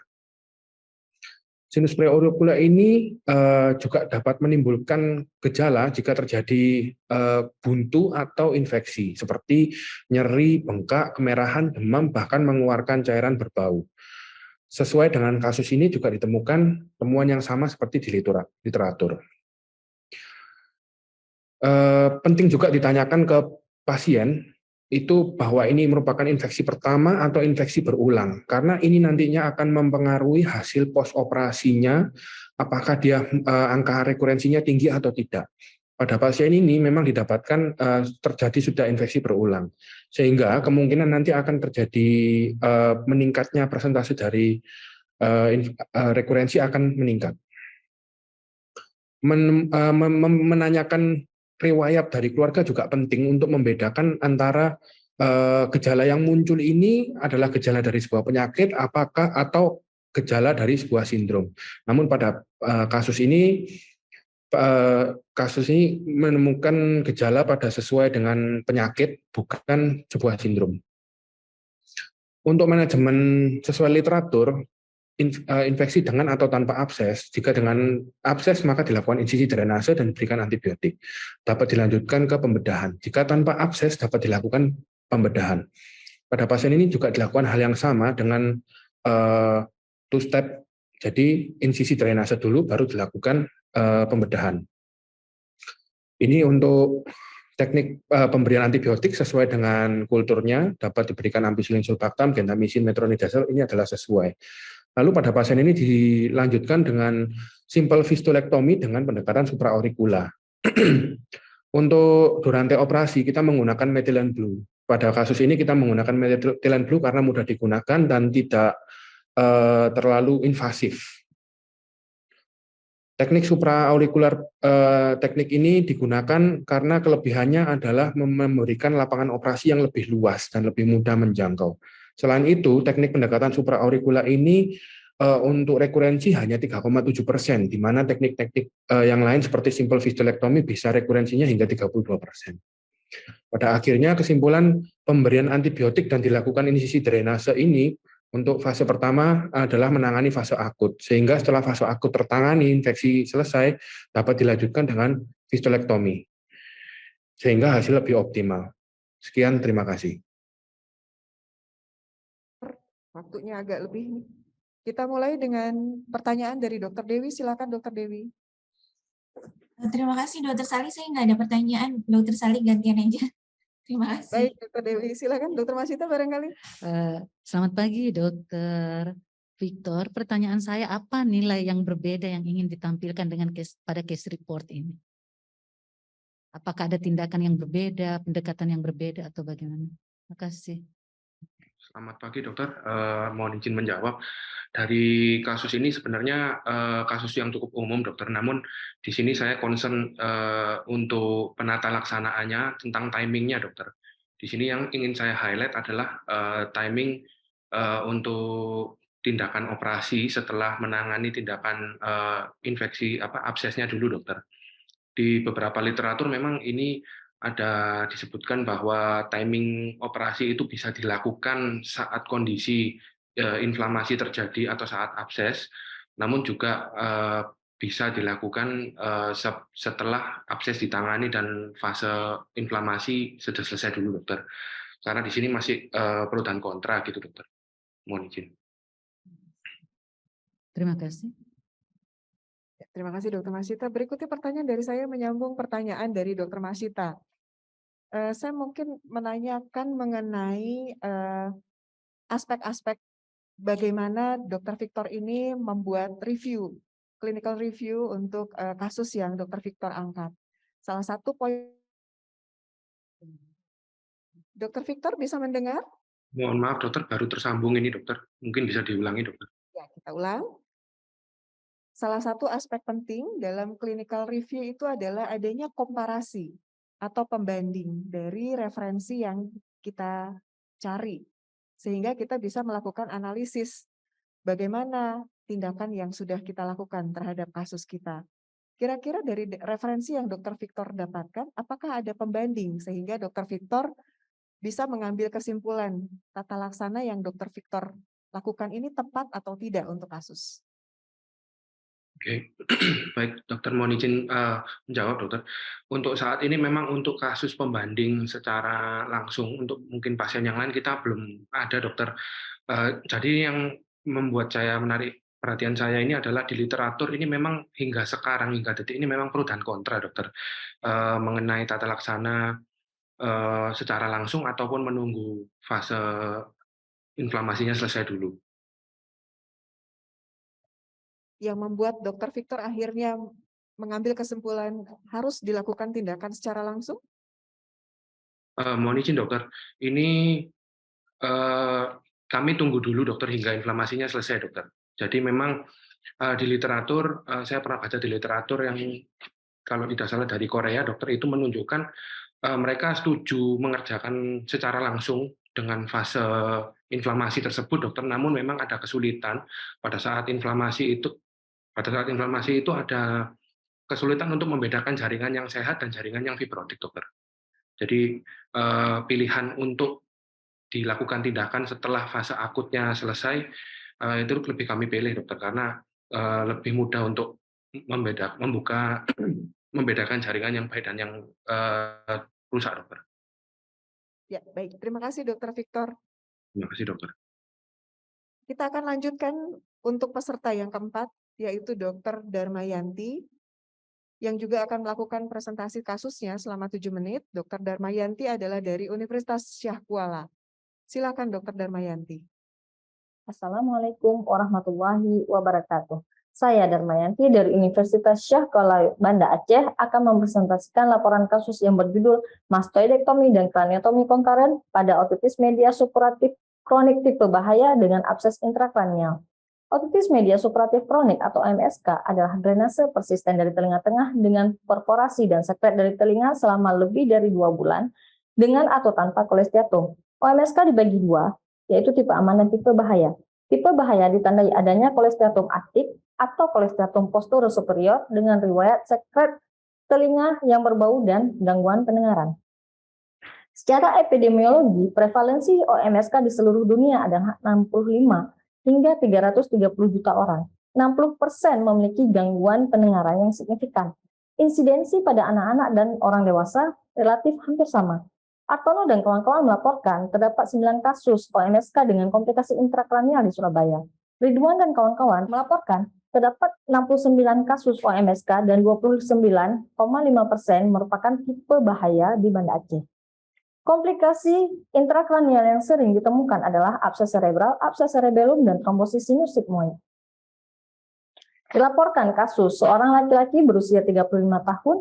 Sinus preauricula ini juga dapat menimbulkan gejala jika terjadi buntu atau infeksi, seperti nyeri, bengkak, kemerahan, demam, bahkan mengeluarkan cairan berbau. Sesuai dengan kasus ini juga ditemukan temuan yang sama seperti di literatur. Penting juga ditanyakan ke pasien itu bahwa ini merupakan infeksi pertama atau infeksi berulang, karena ini nantinya akan mempengaruhi hasil post operasinya, apakah dia angka rekurensinya tinggi atau tidak. Pada pasien ini memang didapatkan terjadi sudah infeksi berulang, sehingga kemungkinan nanti akan terjadi meningkatnya persentase dari rekurensi akan meningkat. Menanyakan riwayat dari keluarga juga penting untuk membedakan antara gejala yang muncul ini adalah gejala dari sebuah penyakit atau gejala dari sebuah sindrom. Namun pada kasus ini menemukan gejala pada sesuai dengan penyakit, bukan sebuah sindrom. Untuk manajemen sesuai literatur, infeksi dengan atau tanpa abses. Jika dengan abses maka dilakukan insisi drainase dan diberikan antibiotik. Dapat dilanjutkan ke pembedahan. Jika tanpa abses dapat dilakukan pembedahan. Pada pasien ini juga dilakukan hal yang sama dengan two step. Jadi insisi drainase dulu baru dilakukan pembedahan. Ini untuk teknik pemberian antibiotik sesuai dengan kulturnya, dapat diberikan ampicillin sulbactam, gentamicin, metronidazole, ini adalah sesuai. Lalu pada pasien ini dilanjutkan dengan simple fistulektomi dengan pendekatan supraauricula. Untuk durante operasi kita menggunakan methylene blue. Pada kasus ini kita menggunakan methylene blue karena mudah digunakan dan tidak terlalu invasif. Teknik supraaurikular teknik ini digunakan karena kelebihannya adalah memberikan lapangan operasi yang lebih luas dan lebih mudah menjangkau. Selain itu, teknik pendekatan supraaurikular ini untuk rekurensi hanya 3,7%, di mana teknik-teknik yang lain seperti simple fistulektomi bisa rekurensinya hingga 32%. Pada akhirnya kesimpulan pemberian antibiotik dan dilakukan inisisi drainase ini untuk fase pertama adalah menangani fase akut, sehingga setelah fase akut tertangani, infeksi selesai, dapat dilanjutkan dengan fistulektomi, sehingga hasil lebih optimal. Sekian, terima kasih. Waktunya agak lebih. Kita mulai dengan pertanyaan dari Dr. Dewi. Silakan Dr. Dewi. Terima kasih Dr. Sali, saya nggak ada pertanyaan. Dr. Sali gantian aja. Terima kasih. Baik, Dr. Dewi. Silakan Dr. Masita barangkali. Selamat pagi, Dr. Victor. Pertanyaan saya, apa nilai yang berbeda yang ingin ditampilkan dengan pada case report ini? Apakah ada tindakan yang berbeda, pendekatan yang berbeda, atau bagaimana? Terima kasih. Selamat pagi, dokter. Mohon izin menjawab. Dari kasus ini sebenarnya kasus yang cukup umum, dokter. Namun di sini saya concern untuk penata laksanaannya tentang timingnya, dokter. Di sini yang ingin saya highlight adalah timing untuk tindakan operasi setelah menangani tindakan infeksi absesnya dulu, dokter. Di beberapa literatur memang ini ada disebutkan bahwa timing operasi itu bisa dilakukan saat kondisi inflamasi terjadi atau saat abses, namun juga bisa dilakukan setelah abses ditangani dan fase inflamasi sudah selesai dulu, dokter. Karena di sini masih pro dan kontra gitu, dokter. Mohon izin. Terima kasih. Terima kasih Dr. Masita. Berikutnya pertanyaan dari saya menyambung pertanyaan dari Dr. Masita. Saya mungkin menanyakan mengenai aspek-aspek bagaimana Dr. Victor ini membuat review, clinical review untuk kasus yang Dr. Victor angkat. Salah satu poin, Dr. Victor bisa mendengar? Mohon maaf, dokter, baru tersambung ini, dokter. Mungkin bisa diulangi, dokter. Ya, kita ulang. Salah satu aspek penting dalam clinical review itu adalah adanya komparasi atau pembanding dari referensi yang kita cari. Sehingga kita bisa melakukan analisis bagaimana tindakan yang sudah kita lakukan terhadap kasus kita. Kira-kira dari referensi yang Dr. Victor dapatkan, apakah ada pembanding sehingga Dr. Victor bisa mengambil kesimpulan tata laksana yang Dr. Victor lakukan ini tepat atau tidak untuk kasus? Oke, baik, dokter mohon izin menjawab, dokter. Untuk saat ini memang untuk kasus pembanding secara langsung, untuk mungkin pasien yang lain kita belum ada, dokter. Jadi yang membuat saya menarik perhatian saya ini adalah di literatur ini memang hingga sekarang, hingga detik ini memang pro dan kontra, dokter, mengenai tata laksana secara langsung ataupun menunggu fase inflamasinya selesai dulu. Yang membuat Dr. Victor akhirnya mengambil kesimpulan harus dilakukan tindakan secara langsung? Mohon izin, dokter. Ini kami tunggu dulu, dokter, hingga inflamasinya selesai, dokter. Jadi memang di literatur, saya pernah baca di literatur yang kalau tidak salah dari Korea, dokter, itu menunjukkan mereka setuju mengerjakan secara langsung dengan fase inflamasi tersebut, dokter. Namun memang ada kesulitan pada saat inflamasi itu. Pada saat inflamasi itu ada kesulitan untuk membedakan jaringan yang sehat dan jaringan yang fibrotik, dokter. Jadi pilihan untuk dilakukan tindakan setelah fase akutnya selesai itu lebih kami pilih, dokter, karena lebih mudah untuk membedakan jaringan yang baik dan yang rusak, dokter. Ya, baik. Terima kasih, Dr. Victor. Terima kasih, dokter. Kita akan lanjutkan untuk peserta yang keempat, yaitu Dr. Darmayanti. Yang juga akan melakukan presentasi kasusnya selama 7 menit, Dr. Darmayanti adalah dari Universitas Syah Kuala. Silakan Dr. Darmayanti. Assalamualaikum warahmatullahi wabarakatuh. Saya Darmayanti dari Universitas Syah Kuala Banda Aceh akan mempresentasikan laporan kasus yang berjudul mastoidektomi dan kraniotomi konkaren pada otitis media supuratif kronik tipe bahaya dengan abses intrakranial. Otitis media supuratif kronik atau MSK adalah drainase persisten dari telinga tengah dengan perforasi dan sekret dari telinga selama lebih dari 2 bulan dengan atau tanpa kolesteatom. OMSK dibagi 2, yaitu tipe aman dan tipe bahaya. Tipe bahaya ditandai adanya kolesteatom aktif atau kolesteatom posterior superior dengan riwayat sekret telinga yang berbau dan gangguan pendengaran. Secara epidemiologi, prevalensi OMSK di seluruh dunia adalah 65 hingga 330 juta orang. 60% memiliki gangguan pendengaran yang signifikan. Insidensi pada anak-anak dan orang dewasa relatif hampir sama. Artono dan kawan-kawan melaporkan terdapat 9 kasus OMSK dengan komplikasi intrakranial di Surabaya. Ridwan dan kawan-kawan melaporkan terdapat 69 kasus OMSK dan 29,5% merupakan tipe bahaya di Banda Aceh. Komplikasi intrakranial yang sering ditemukan adalah abses cerebral, abses cerebellum, dan trombosis sinus sigmoid. Dilaporkan kasus seorang laki-laki berusia 35 tahun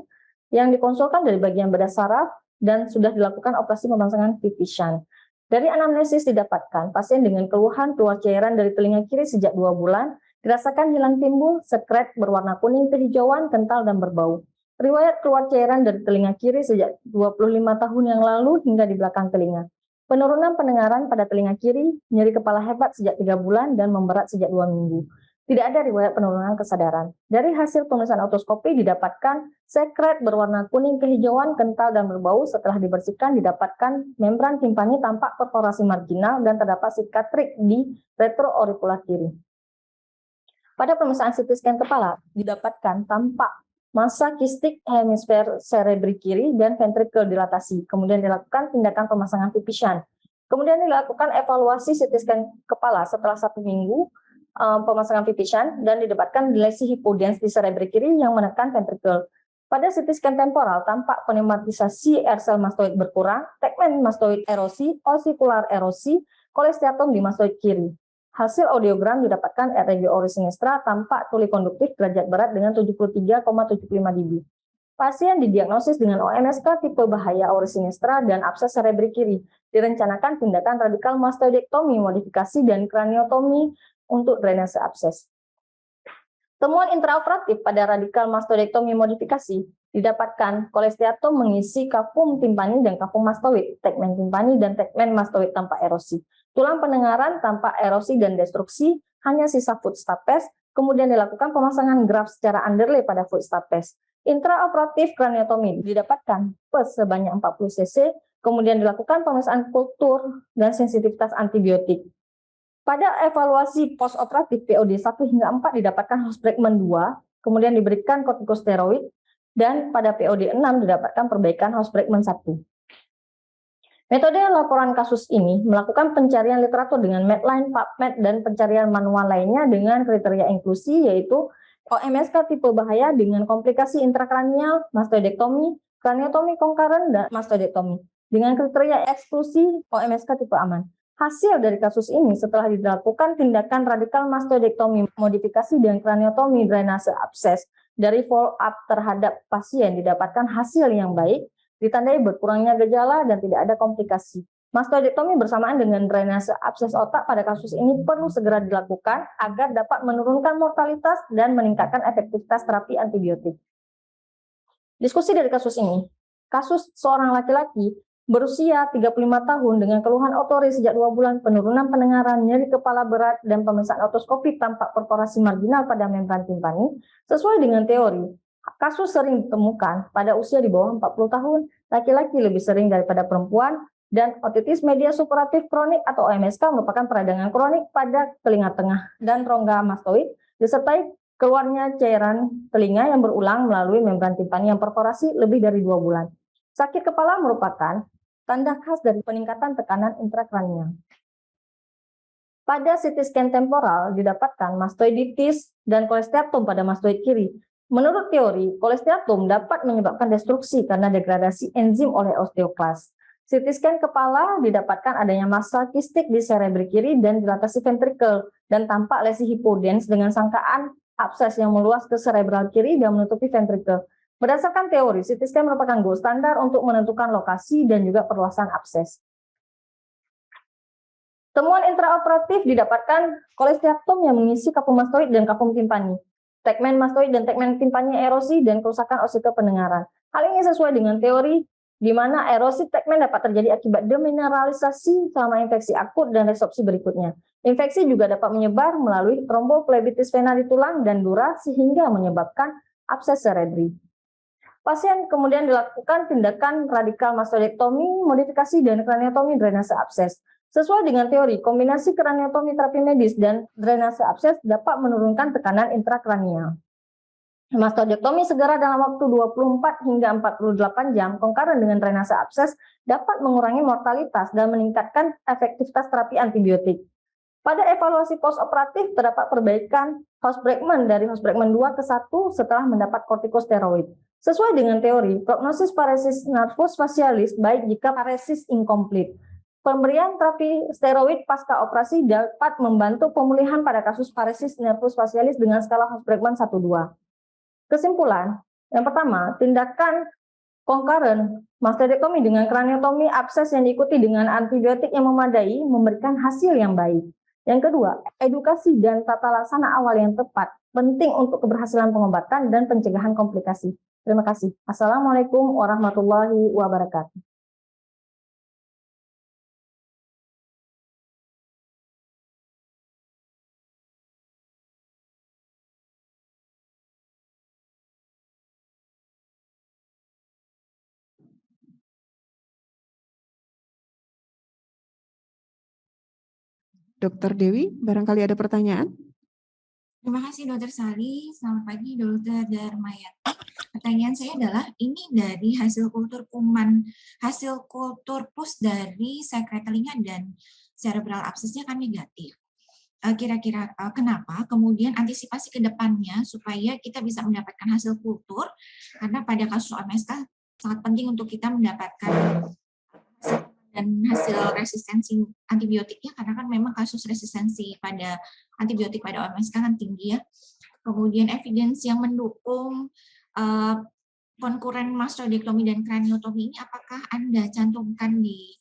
yang dikonsulkan dari bagian bedah saraf dan sudah dilakukan operasi pemasangan pipi shunt. Dari anamnesis didapatkan pasien dengan keluhan keluar cairan dari telinga kiri sejak 2 bulan, dirasakan hilang timbul, sekret berwarna kuning kehijauan, kental, dan berbau. Riwayat keluar cairan dari telinga kiri sejak 25 tahun yang lalu hingga di belakang telinga. Penurunan pendengaran pada telinga kiri, nyeri kepala hebat sejak 3 bulan dan memberat sejak 2 minggu. Tidak ada riwayat penurunan kesadaran. Dari hasil pemeriksaan otoskopi didapatkan sekret berwarna kuning kehijauan, kental, dan berbau. Setelah dibersihkan didapatkan membran timpani tampak perforasi marginal dan terdapat sikatrik di retroaurikular kiri. Pada pemeriksaan CT scan kepala didapatkan tampak massa kistik hemisfer cerebri kiri dan ventricle dilatasi. Kemudian dilakukan tindakan pemasangan pipi shunt. Kemudian dilakukan evaluasi CT scan kepala setelah 1 minggu pemasangan pipi shunt dan didapatkan lesi hipodens di cerebri kiri yang menekan ventricle. Pada CT scan temporal tampak pneumatisasi air sel mastoid berkurang, tegmen mastoid erosi, osikular erosi, kolesteatom di mastoid kiri. Hasil audiogram didapatkan RG ori sinistra tampak tuli konduktif derajat berat dengan 73,75 dB. Pasien didiagnosis dengan OMSK tipe bahaya ori sinistra dan abses cerebri kiri. Direncanakan tindakan radikal mastoidektomi, modifikasi, dan kraniotomi untuk drainase abses. Temuan intraoperatif pada radikal mastoidektomi modifikasi didapatkan kolesteatom mengisi kafum timpani dan kafum mastoid, tegmen timpani dan tegmen mastoid tanpa erosi. Tulang pendengaran tanpa erosi dan destruksi, hanya sisa foot stapes, kemudian dilakukan pemasangan graft secara underlay pada foot stapes. Intraoperatif kraniotomi didapatkan PES sebanyak 40 cc, kemudian dilakukan pemeriksaan kultur dan sensitivitas antibiotik. Pada evaluasi postoperatif POD 1 hingga 4 didapatkan Hospregman 2, kemudian diberikan kortikosteroid, dan pada POD 6 didapatkan perbaikan Hospregman 1. Metode laporan kasus ini melakukan pencarian literatur dengan Medline, PubMed, dan pencarian manual lainnya dengan kriteria inklusi yaitu OMSK tipe bahaya dengan komplikasi intrakranial, mastoidektomi, kraniotomi konkaren, dan mastoidektomi. Dengan kriteria eksklusi OMSK tipe aman. Hasil dari kasus ini setelah dilakukan tindakan radikal mastoidektomi, modifikasi, dan kraniotomi drainase abses dari follow up terhadap pasien didapatkan hasil yang baik, ditandai berkurangnya gejala dan tidak ada komplikasi. Mastoidektomi bersamaan dengan drainase abses otak pada kasus ini perlu segera dilakukan agar dapat menurunkan mortalitas dan meningkatkan efektivitas terapi antibiotik. Diskusi dari kasus ini, kasus seorang laki-laki berusia 35 tahun dengan keluhan otori sejak 2 bulan, penurunan pendengaran, nyeri kepala berat, dan pemeriksaan otoskopi tampak perforasi marginal pada membran timpani, sesuai dengan teori. Kasus sering ditemukan pada usia di bawah 40 tahun, laki-laki lebih sering daripada perempuan, dan otitis media supuratif kronik atau OMSK merupakan peradangan kronik pada telinga tengah dan rongga mastoid, disertai keluarnya cairan telinga yang berulang melalui membran timpani yang perforasi lebih dari 2 bulan. Sakit kepala merupakan tanda khas dari peningkatan tekanan intrakranial. Pada CT scan temporal didapatkan mastoiditis dan kolesteatom pada mastoid kiri. Menurut teori, kolesteatum dapat menyebabkan destruksi karena degradasi enzim oleh osteoklas. CT scan kepala didapatkan adanya massa kistik di cerebri kiri dan dilatasi ventrikel dan tampak lesi hipodens dengan sangkaan abses yang meluas ke cerebral kiri dan menutupi ventrikel. Berdasarkan teori, CT scan merupakan gold standar untuk menentukan lokasi dan juga perluasan abses. Temuan intraoperatif didapatkan kolesteatum yang mengisi kapum mastoid dan kapum timpani. Tegmen mastoid dan tegmen timpani erosi dan kerusakan ossifter pendengaran. Hal ini sesuai dengan teori di mana erosi tegmen dapat terjadi akibat demineralisasi selama infeksi akut dan resorpsi berikutnya. Infeksi juga dapat menyebar melalui tromboflebitis vena di tulang dan dura sehingga menyebabkan abses cerebri. Pasien kemudian dilakukan tindakan radikal mastoidektomi, modifikasi dan kraniotomi drainase abses. Sesuai dengan teori, kombinasi kraniotomi terapi medis dan drainase abses dapat menurunkan tekanan intrakranial. Mastoidektomi segera dalam waktu 24 hingga 48 jam concurrent dengan drainase abses dapat mengurangi mortalitas dan meningkatkan efektivitas terapi antibiotik. Pada evaluasi postoperatif terdapat perbaikan House-Bregman dari House-Bregman 2 ke 1 setelah mendapat kortikosteroid. Sesuai dengan teori, prognosis paresis nervus facialis baik jika paresis incomplete. Pemberian terapi steroid pasca operasi dapat membantu pemulihan pada kasus paresis nervus facialis dengan skala House-Bregman 1-2. Kesimpulan, yang pertama, tindakan concurrent mastoidektomi dengan kraniotomi abses yang diikuti dengan antibiotik yang memadai memberikan hasil yang baik. Yang kedua, edukasi dan tata laksana awal yang tepat penting untuk keberhasilan pengobatan dan pencegahan komplikasi. Terima kasih. Assalamualaikum warahmatullahi wabarakatuh. Dr. Dewi, barangkali ada pertanyaan? Terima kasih Dr. Sali. Selamat pagi Dr. Darmayati. Pertanyaan saya adalah, ini dari hasil kultur kuman, hasil kultur pus dari sekretelinga dan cerebral absesnya kan negatif. Kira-kira kenapa? Kemudian antisipasi ke depannya supaya kita bisa mendapatkan hasil kultur, karena pada kasus OMSK sangat penting untuk kita mendapatkan dan hasil resistensi antibiotiknya, karena kan memang kasus resistensi pada antibiotik pada OMSK kan tinggi ya. Kemudian evidence yang mendukung konkuren mastoidektomi dan kraniotomi ini apakah Anda cantumkan di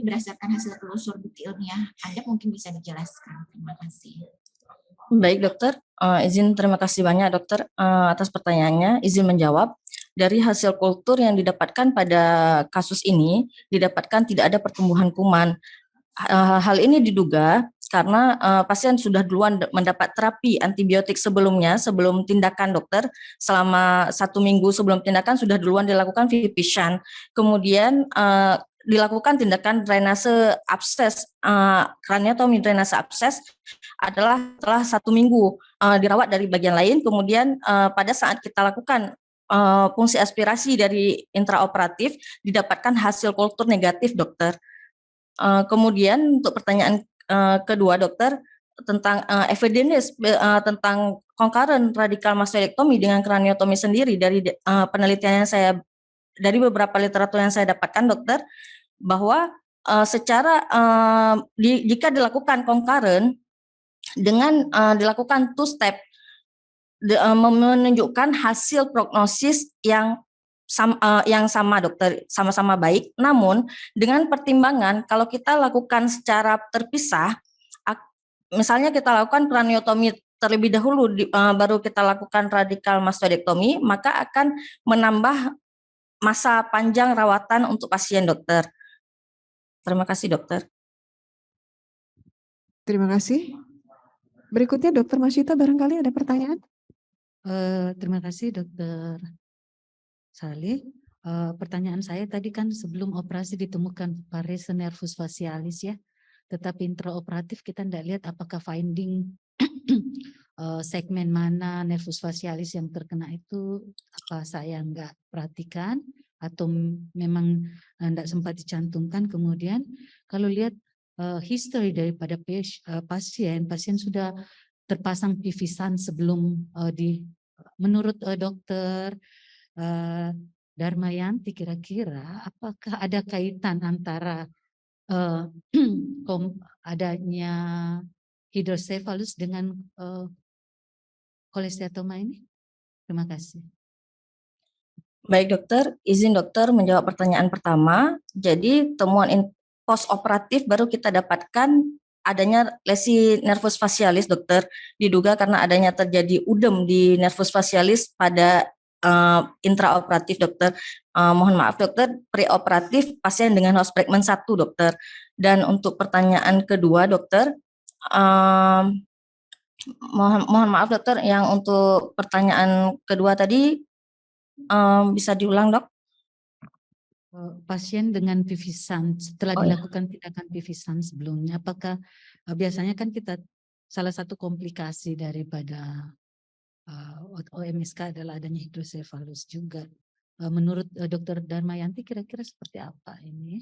berdasarkan hasil telusur bukti ilmiah Anda, mungkin bisa dijelaskan. Terima kasih. Baik dokter, terima kasih banyak dokter atas pertanyaannya. Izin menjawab. Dari hasil kultur yang didapatkan pada kasus ini, didapatkan tidak ada pertumbuhan kuman. Hal ini diduga karena pasien sudah duluan mendapat terapi antibiotik sebelumnya, sebelum tindakan dokter. Selama 1 minggu sebelum tindakan sudah duluan dilakukan Vipishan. Kemudian dilakukan tindakan drainase abses, kraniotomi drainase abses adalah setelah 1 minggu dirawat dari bagian lain. Kemudian pada saat kita lakukan fungsi aspirasi dari intraoperatif didapatkan hasil kultur negatif dokter. Kemudian untuk pertanyaan kedua dokter tentang evidence tentang concurrent radikal mastoidektomi dengan kraniotomi sendiri, dari penelitian yang saya, dari beberapa literatur yang saya dapatkan dokter, bahwa secara jika dilakukan concurrent dengan dilakukan 2 step menunjukkan hasil prognosis yang sama dokter, sama-sama baik. Namun dengan pertimbangan kalau kita lakukan secara terpisah, misalnya kita lakukan kraniotomi terlebih dahulu baru kita lakukan radikal mastoidektomi, maka akan menambah masa panjang rawatan untuk pasien dokter. Terima kasih dokter. Terima kasih. Berikutnya Dr. Masyita, barangkali ada pertanyaan? Terima kasih Dr. Salih. Pertanyaan saya tadi kan sebelum operasi ditemukan paresis nervus facialis ya, tetapi intraoperatif kita tidak lihat apakah finding segmen mana nervus facialis yang terkena itu, apa saya nggak perhatikan atau memang tidak sempat dicantumkan. Kemudian kalau lihat history daripada pasien sudah terpasang Vipishan sebelum menurut Dokter Darmayanti, kira-kira apakah ada kaitan antara adanya hidrosefalus dengan kolesteatoma ini? Terima kasih. Baik dokter, izin dokter menjawab pertanyaan pertama. Jadi temuan post operatif baru kita dapatkan adanya lesi nervus facialis dokter, diduga karena adanya terjadi udem di nervus facialis pada intraoperatif dokter. Mohon maaf dokter, preoperatif pasien dengan host fragment 1 dokter. Dan untuk pertanyaan kedua dokter, mohon maaf dokter, yang untuk pertanyaan kedua tadi bisa diulang dok? Pasien dengan pivisan setelah dilakukan tindakan pivisan sebelumnya, apakah biasanya kan kita salah satu komplikasi daripada OMSK adalah adanya hidrosefalus juga. Menurut Dokter Darmayanti kira-kira seperti apa ini?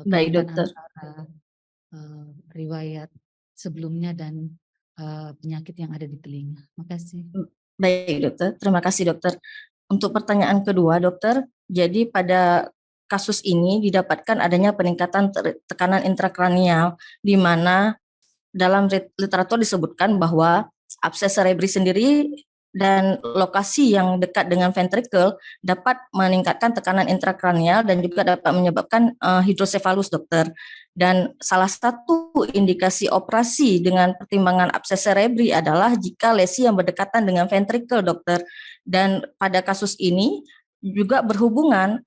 Baik dokter. Antara riwayat sebelumnya dan penyakit yang ada di telinga. Makasih. Baik dokter, terima kasih dokter. Untuk pertanyaan kedua dokter, jadi pada kasus ini didapatkan adanya peningkatan tekanan intrakranial, di mana dalam literatur disebutkan bahwa abses cerebri sendiri dan lokasi yang dekat dengan ventricle dapat meningkatkan tekanan intrakranial dan juga dapat menyebabkan hidrosefalus dokter. Dan salah satu indikasi operasi dengan pertimbangan abses cerebri adalah jika lesi yang berdekatan dengan ventricle dokter. Dan pada kasus ini juga berhubungan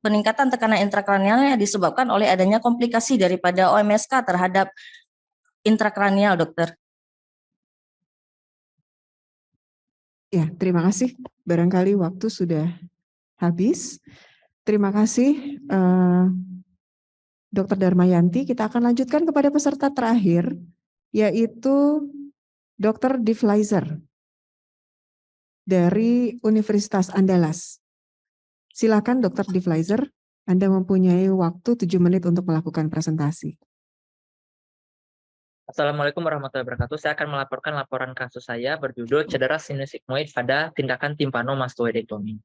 peningkatan tekanan intrakranialnya disebabkan oleh adanya komplikasi daripada OMSK terhadap intrakranial dokter. Ya, terima kasih. Barangkali waktu sudah habis. Terima kasih Dr. Darmayanti. Kita akan lanjutkan kepada peserta terakhir, yaitu Dr. Divlizer dari Universitas Andalas. Silakan Dr. Divlizer, Anda mempunyai waktu 7 menit untuk melakukan presentasi. Assalamualaikum warahmatullahi wabarakatuh. Saya akan melaporkan laporan kasus saya berjudul cedera sinus sigmoid pada tindakan timpanomastoidektomi.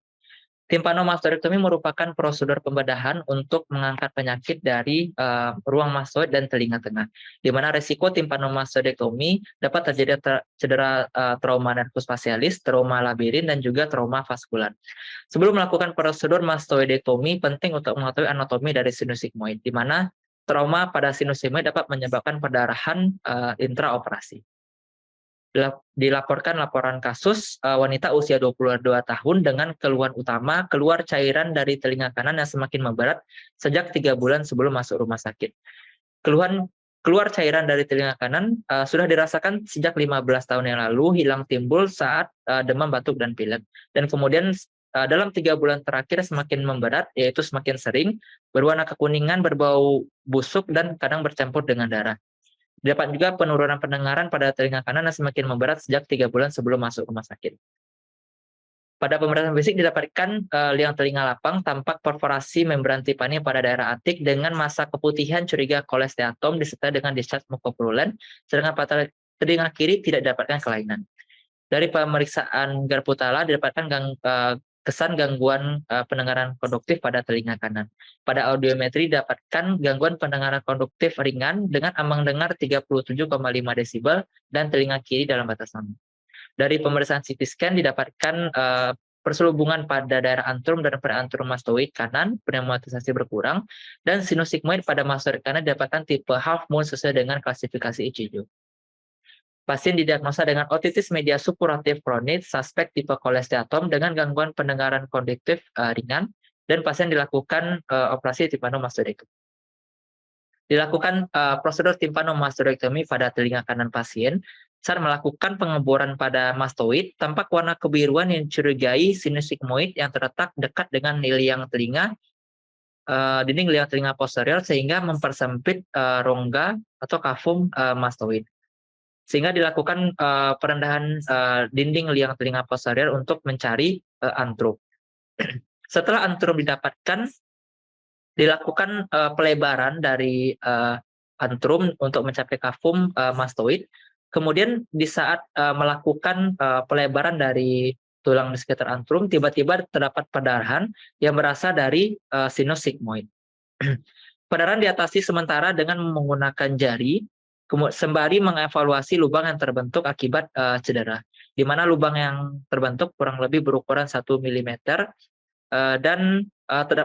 Timpanomastoidektomi merupakan prosedur pembedahan untuk mengangkat penyakit dari ruang mastoid dan telinga tengah, di mana resiko timpanomastoidektomi dapat terjadi cedera trauma nervus facialis, trauma labirin, dan juga trauma vaskular. Sebelum melakukan prosedur mastoidektomi, penting untuk mengetahui anatomi dari sinus sigmoid, di mana trauma pada sinus sigmoid dapat menyebabkan perdarahan intraoperasi. Dilaporkan laporan kasus wanita usia 22 tahun dengan keluhan utama keluar cairan dari telinga kanan yang semakin memberat sejak 3 bulan sebelum masuk rumah sakit. Keluhan keluar cairan dari telinga kanan sudah dirasakan sejak 15 tahun yang lalu, hilang timbul saat demam, batuk, dan pilek. Dan kemudian dalam 3 bulan terakhir semakin memberat, yaitu semakin sering, berwarna kekuningan, berbau busuk, dan kadang bercampur dengan darah. Dapat juga penurunan pendengaran pada telinga kanan yang semakin memberat sejak 3 bulan sebelum masuk rumah sakit. Pada pemeriksaan fisik didapatkan liang telinga lapang, tampak perforasi membran tipani pada daerah atik dengan massa keputihan curiga kolesteatom disertai dengan discharge mucopurulent, sedangkan pada telinga kiri tidak didapatkan kelainan. Dari pemeriksaan Garputala didapatkan kesan gangguan pendengaran konduktif pada telinga kanan. Pada audiometri didapatkan gangguan pendengaran konduktif ringan dengan ambang dengar 37,5 desibel dan telinga kiri dalam batas aman. Dari pemeriksaan CT scan didapatkan perselubungan pada daerah antrum dan preantrum mastoid kanan, pneumatisasi berkurang, dan sinus sigmoid pada mastoid kanan didapatkan tipe half moon sesuai dengan klasifikasi ICU. Pasien didiagnosa dengan otitis media suppuratif kronis, suspek tipe kolesteatom dengan gangguan pendengaran konduktif ringan, dan pasien dilakukan operasi timpanomastoidektomi. Dilakukan prosedur timpanomastoidektomi pada telinga kanan pasien. Saat melakukan pengeboran pada mastoid, tampak warna kebiruan yang curigai sinus sigmoid yang terletak dekat dengan liang telinga, dinding liang telinga posterior, sehingga mempersempit rongga atau kavum mastoid. Sehingga dilakukan perendahan dinding liang telinga posterior untuk mencari antrum. Setelah antrum didapatkan, dilakukan pelebaran dari antrum untuk mencapai kavum mastoid. Kemudian di saat melakukan pelebaran dari tulang di sekitar antrum, tiba-tiba terdapat perdarahan yang berasal dari sinus sigmoid. Perdarahan diatasi sementara dengan menggunakan jari, sembari mengevaluasi lubang yang terbentuk akibat cedera, di mana lubang yang terbentuk kurang lebih berukuran 1 mm dan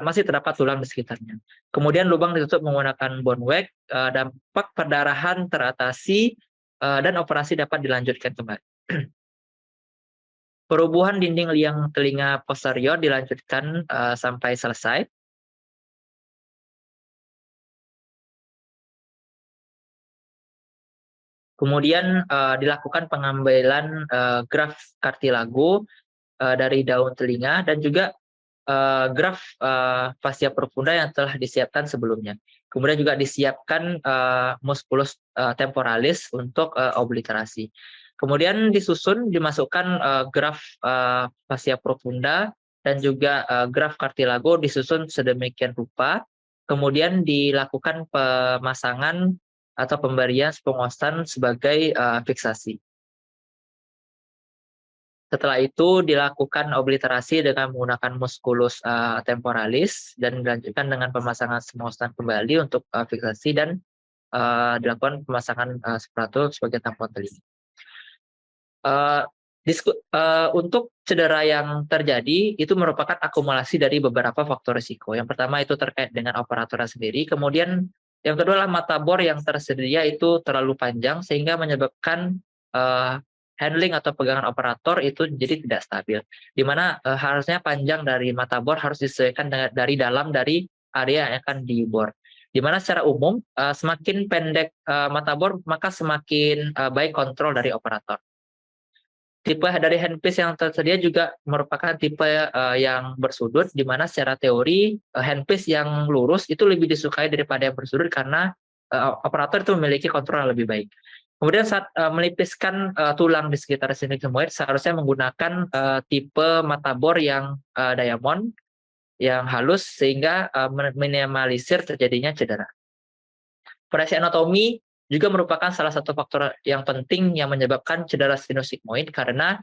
masih terdapat tulang di sekitarnya. Kemudian lubang ditutup menggunakan bone wax, dampak perdarahan teratasi dan operasi dapat dilanjutkan kembali. Perubuhan dinding liang telinga posterior dilanjutkan sampai selesai. Kemudian dilakukan pengambilan graft kartilago dari daun telinga dan juga graft fascia profunda yang telah disiapkan sebelumnya. Kemudian juga disiapkan musculus temporalis untuk obliterasi. Kemudian disusun dimasukkan graft fascia profunda dan juga graft kartilago disusun sedemikian rupa. Kemudian dilakukan pemasangan atau pemberian spongosan sebagai fiksasi. Setelah itu dilakukan obliterasi dengan menggunakan musculus temporalis dan dilanjutkan dengan pemasangan spongosan kembali untuk fiksasi dan dilakukan pemasangan spratula sebagai tampon telinga. Untuk cedera yang terjadi itu merupakan akumulasi dari beberapa faktor risiko. Yang pertama itu terkait dengan operator sendiri, kemudian yang kedua adalah mata bor yang tersedia itu terlalu panjang sehingga menyebabkan handling atau pegangan operator itu jadi tidak stabil. Di mana harusnya panjang dari mata bor harus disesuaikan dari dalam dari area yang akan dibor. Di mana secara umum semakin pendek mata bor maka semakin baik kontrol dari operator. Tipe dari handpiece yang tersedia juga merupakan tipe yang bersudut, di mana secara teori handpiece yang lurus itu lebih disukai daripada yang bersudut karena operator itu memiliki kontrol yang lebih baik. Kemudian saat melipiskan tulang di sekitar sinus sigmoid seharusnya menggunakan tipe mata bor yang diamond, yang halus sehingga minimalisir terjadinya cedera. Variasi anatomi juga merupakan salah satu faktor yang penting yang menyebabkan cedera sinus sigmoid karena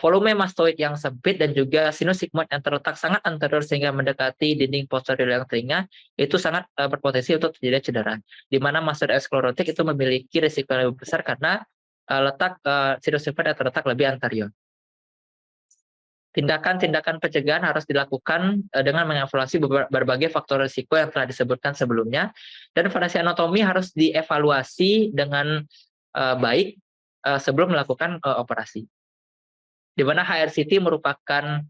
volume mastoid yang sempit dan juga sinus sigmoid yang terletak sangat anterior sehingga mendekati dinding posterior yang telinga itu sangat berpotensi untuk terjadi cedera. Di mana mastoid sklerotik itu memiliki risiko yang lebih besar karena letak sinus sigmoid yang terletak lebih anterior. Tindakan-tindakan pencegahan harus dilakukan dengan mengevaluasi berbagai faktor risiko yang telah disebutkan sebelumnya, dan variasi anatomi harus dievaluasi dengan baik sebelum melakukan operasi. Di mana HRCT merupakan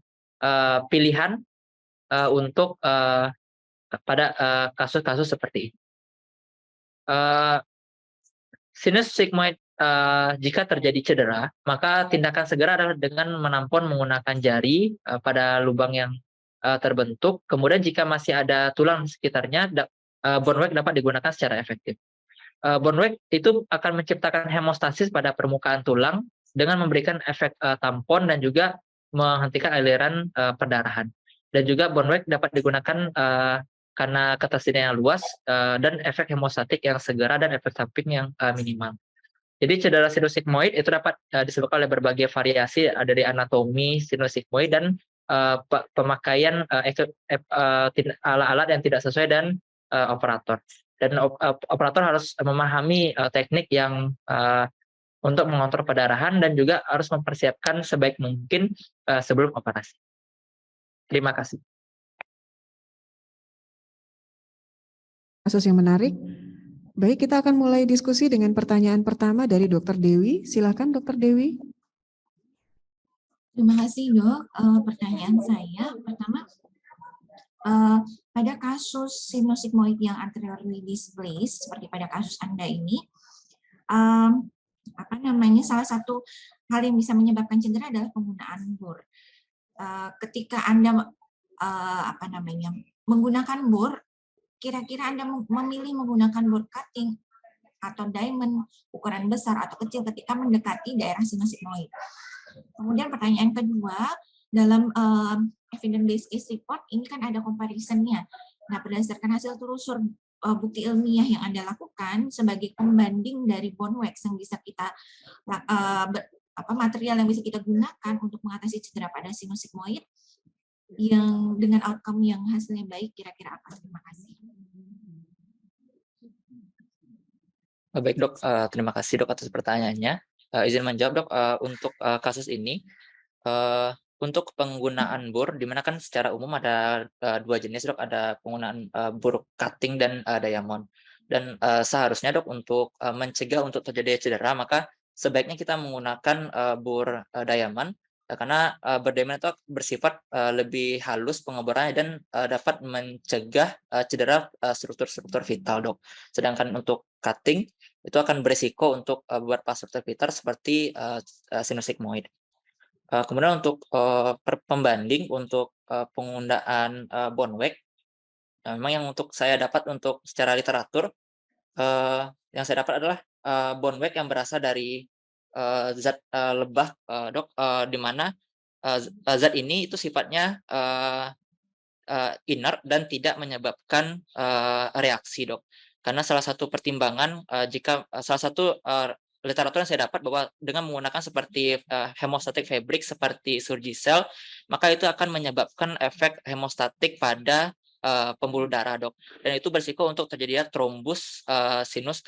pilihan untuk pada kasus-kasus seperti ini. Sinus sigmoid jika terjadi cedera, maka tindakan segera adalah dengan menampon menggunakan jari pada lubang yang terbentuk. Kemudian jika masih ada tulang di sekitarnya, bone wax dapat digunakan secara efektif. Bone wax itu akan menciptakan hemostasis pada permukaan tulang dengan memberikan efek tampon dan juga menghentikan aliran perdarahan. Dan juga bone wax dapat digunakan karena ketersediaan yang luas dan efek hemostatik yang segera dan efek samping yang minimal. Jadi cedera sinus sigmoid itu dapat disebabkan oleh berbagai variasi dari anatomi sinus sigmoid dan pemakaian alat-alat yang tidak sesuai dan operator. Dan operator harus memahami teknik yang untuk mengontrol perdarahan dan juga harus mempersiapkan sebaik mungkin sebelum operasi. Terima kasih. Kasus yang menarik. Baik, kita akan mulai diskusi dengan pertanyaan pertama dari Dr. Dewi. Silakan Dr. Dewi. Terima kasih dok. Pertanyaan saya pertama, pada kasus sinus sigmoid yang anteriorly displaced seperti pada kasus Anda ini, salah satu hal yang bisa menyebabkan cedera adalah penggunaan bor. Ketika Anda menggunakan bor, kira-kira Anda memilih menggunakan bor cutting atau diamond ukuran besar atau kecil ketika mendekati daerah sinus sigmoid. Kemudian pertanyaan kedua, dalam evidence based case report ini kan ada comparison-nya. Nah, berdasarkan hasil telusur bukti ilmiah yang Anda lakukan sebagai pembanding dari bone wax yang bisa kita material yang bisa kita gunakan untuk mengatasi cedera pada sinus sigmoid yang dengan outcome yang hasilnya baik, kira-kira apa? Terima kasih. Baik dok, terima kasih dok atas pertanyaannya. Izin menjawab dok, untuk kasus ini, untuk penggunaan bor, di mana kan secara umum ada 2 jenis dok, ada penggunaan bor cutting dan diamond. Dan seharusnya dok untuk mencegah untuk terjadi cedera, maka sebaiknya kita menggunakan bor diamond, karena bor diamond itu bersifat lebih halus pengeborannya dan dapat mencegah cedera struktur-struktur vital dok. Sedangkan untuk cutting itu akan berisiko untuk beberapa struktur vital seperti sinus sigmoid. Kemudian untuk pembanding untuk penggunaan bone wax, memang yang untuk saya dapat untuk secara literatur, yang saya dapat adalah bone wax yang berasal dari zat lebah, dok, di mana zat ini itu sifatnya inert dan tidak menyebabkan reaksi dok. Karena salah satu pertimbangan jika salah satu literatur yang saya dapat bahwa dengan menggunakan seperti hemostatic fabric seperti Surgicel, maka itu akan menyebabkan efek hemostatik pada pembuluh darah dok, dan itu berisiko untuk terjadinya trombus sinus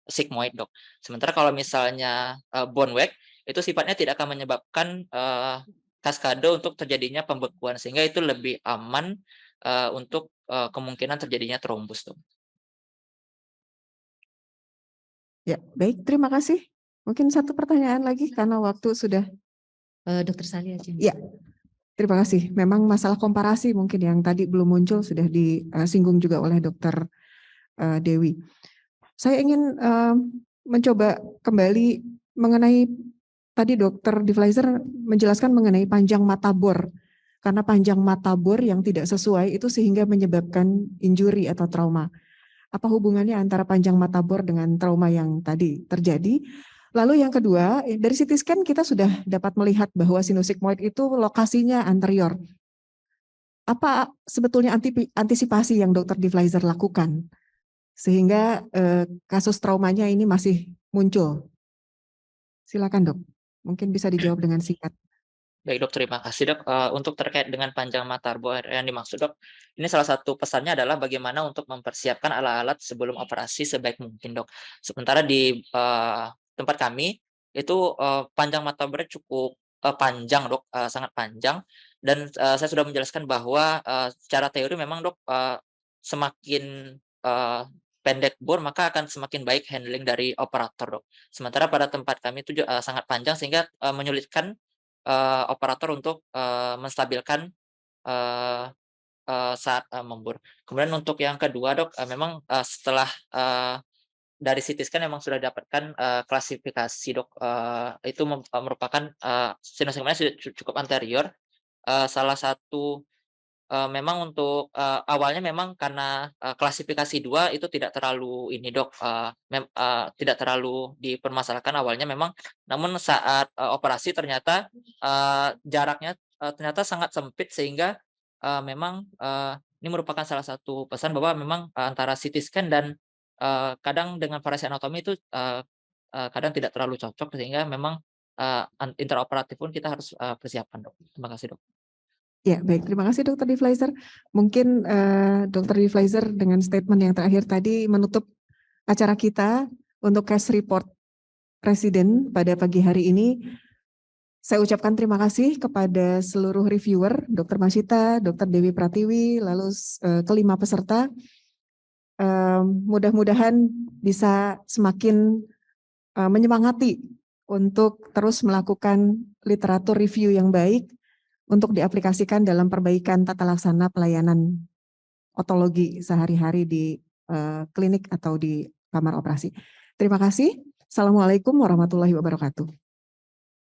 sigmoid dok. Sementara kalau misalnya bone wax itu sifatnya tidak akan menyebabkan kaskade untuk terjadinya pembekuan, sehingga itu lebih aman untuk kemungkinan terjadinya trombus dok. Ya, baik, terima kasih. Mungkin satu pertanyaan lagi karena waktu sudah. Dokter Sali aja. Ya, terima kasih. Memang masalah komparasi mungkin yang tadi belum muncul sudah disinggung juga oleh Dokter Dewi. Saya ingin mencoba kembali mengenai tadi Dokter Devleiser menjelaskan mengenai panjang mata bor. Karena panjang mata bor yang tidak sesuai itu sehingga menyebabkan injury atau trauma. Apa hubungannya antara panjang mata bor dengan trauma yang tadi terjadi? Lalu yang kedua, dari CT scan kita sudah dapat melihat bahwa sinus sigmoid itu lokasinya anterior. Apa sebetulnya antisipasi yang Dr. Devleiser lakukan sehingga kasus traumanya ini masih muncul? Silakan dok, mungkin bisa dijawab dengan singkat. Baik dok, terima kasih dok. Untuk terkait dengan panjang mata bor yang dimaksud dok, ini salah satu pesannya adalah bagaimana untuk mempersiapkan alat-alat sebelum operasi sebaik mungkin dok. Sementara di tempat kami itu panjang mata bor cukup panjang dok, sangat panjang. Dan saya sudah menjelaskan bahwa secara teori memang dok semakin pendek bor maka akan semakin baik handling dari operator dok. Sementara pada tempat kami itu sangat panjang sehingga menyulitkan operator untuk menstabilkan saat membor. Kemudian untuk yang kedua dok, memang setelah dari CT scan memang sudah dapatkan klasifikasi dok, itu merupakan sinus sigmoidnya sudah cukup anterior. Salah satu memang untuk awalnya memang karena klasifikasi 2 itu tidak terlalu ini dok, tidak terlalu dipermasalahkan awalnya memang, namun saat operasi ternyata jaraknya ternyata sangat sempit sehingga memang ini merupakan salah satu pesan bahwa memang antara CT scan dan kadang dengan variasi anatomi itu kadang tidak terlalu cocok sehingga memang interoperatif pun kita harus persiapkan dok. Terima kasih dok. Ya, baik. Terima kasih Dr. Devleiser. Mungkin Dr. Devleiser dengan statement yang terakhir tadi menutup acara kita untuk case report presiden pada pagi hari ini. Saya ucapkan terima kasih kepada seluruh reviewer, Dr. Masita, Dr. Dewi Pratiwi, lalu kelima peserta. Mudah-mudahan bisa semakin menyemangati untuk terus melakukan literatur review yang baik untuk diaplikasikan dalam perbaikan tata laksana pelayanan otologi sehari-hari di klinik atau di kamar operasi. Terima kasih. Assalamualaikum warahmatullahi wabarakatuh.